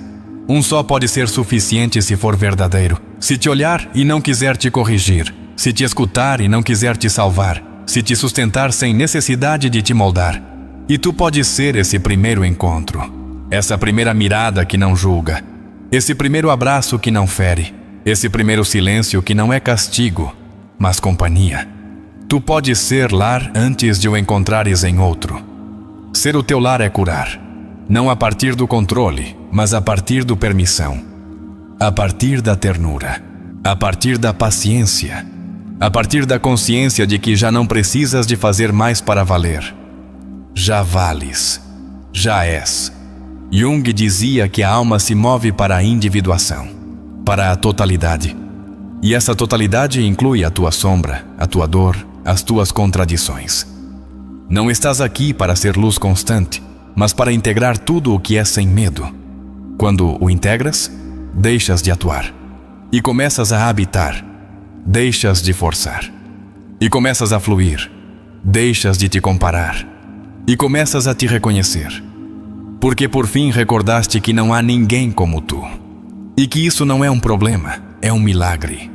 [SPEAKER 1] Um só pode ser suficiente se for verdadeiro, se te olhar e não quiser te corrigir, se te escutar e não quiser te salvar, se te sustentar sem necessidade de te moldar. E tu podes ser esse primeiro encontro, essa primeira mirada que não julga, esse primeiro abraço que não fere, esse primeiro silêncio que não é castigo, mas companhia. Tu podes ser lar antes de o encontrares em outro. Ser o teu lar é curar, não a partir do controle, mas a partir do permissão, a partir da ternura, a partir da paciência, a partir da consciência de que já não precisas de fazer mais para valer. Já vales, já és. Jung dizia que a alma se move para a individuação, para a totalidade. E essa totalidade inclui a tua sombra, a tua dor, as tuas contradições. Não estás aqui para ser luz constante, mas para integrar tudo o que é sem medo. Quando o integras, deixas de atuar e começas a habitar, deixas de forçar e começas a fluir, deixas de te comparar e começas a te reconhecer. Porque por fim recordaste que não há ninguém como tu e que isso não é um problema, é um milagre.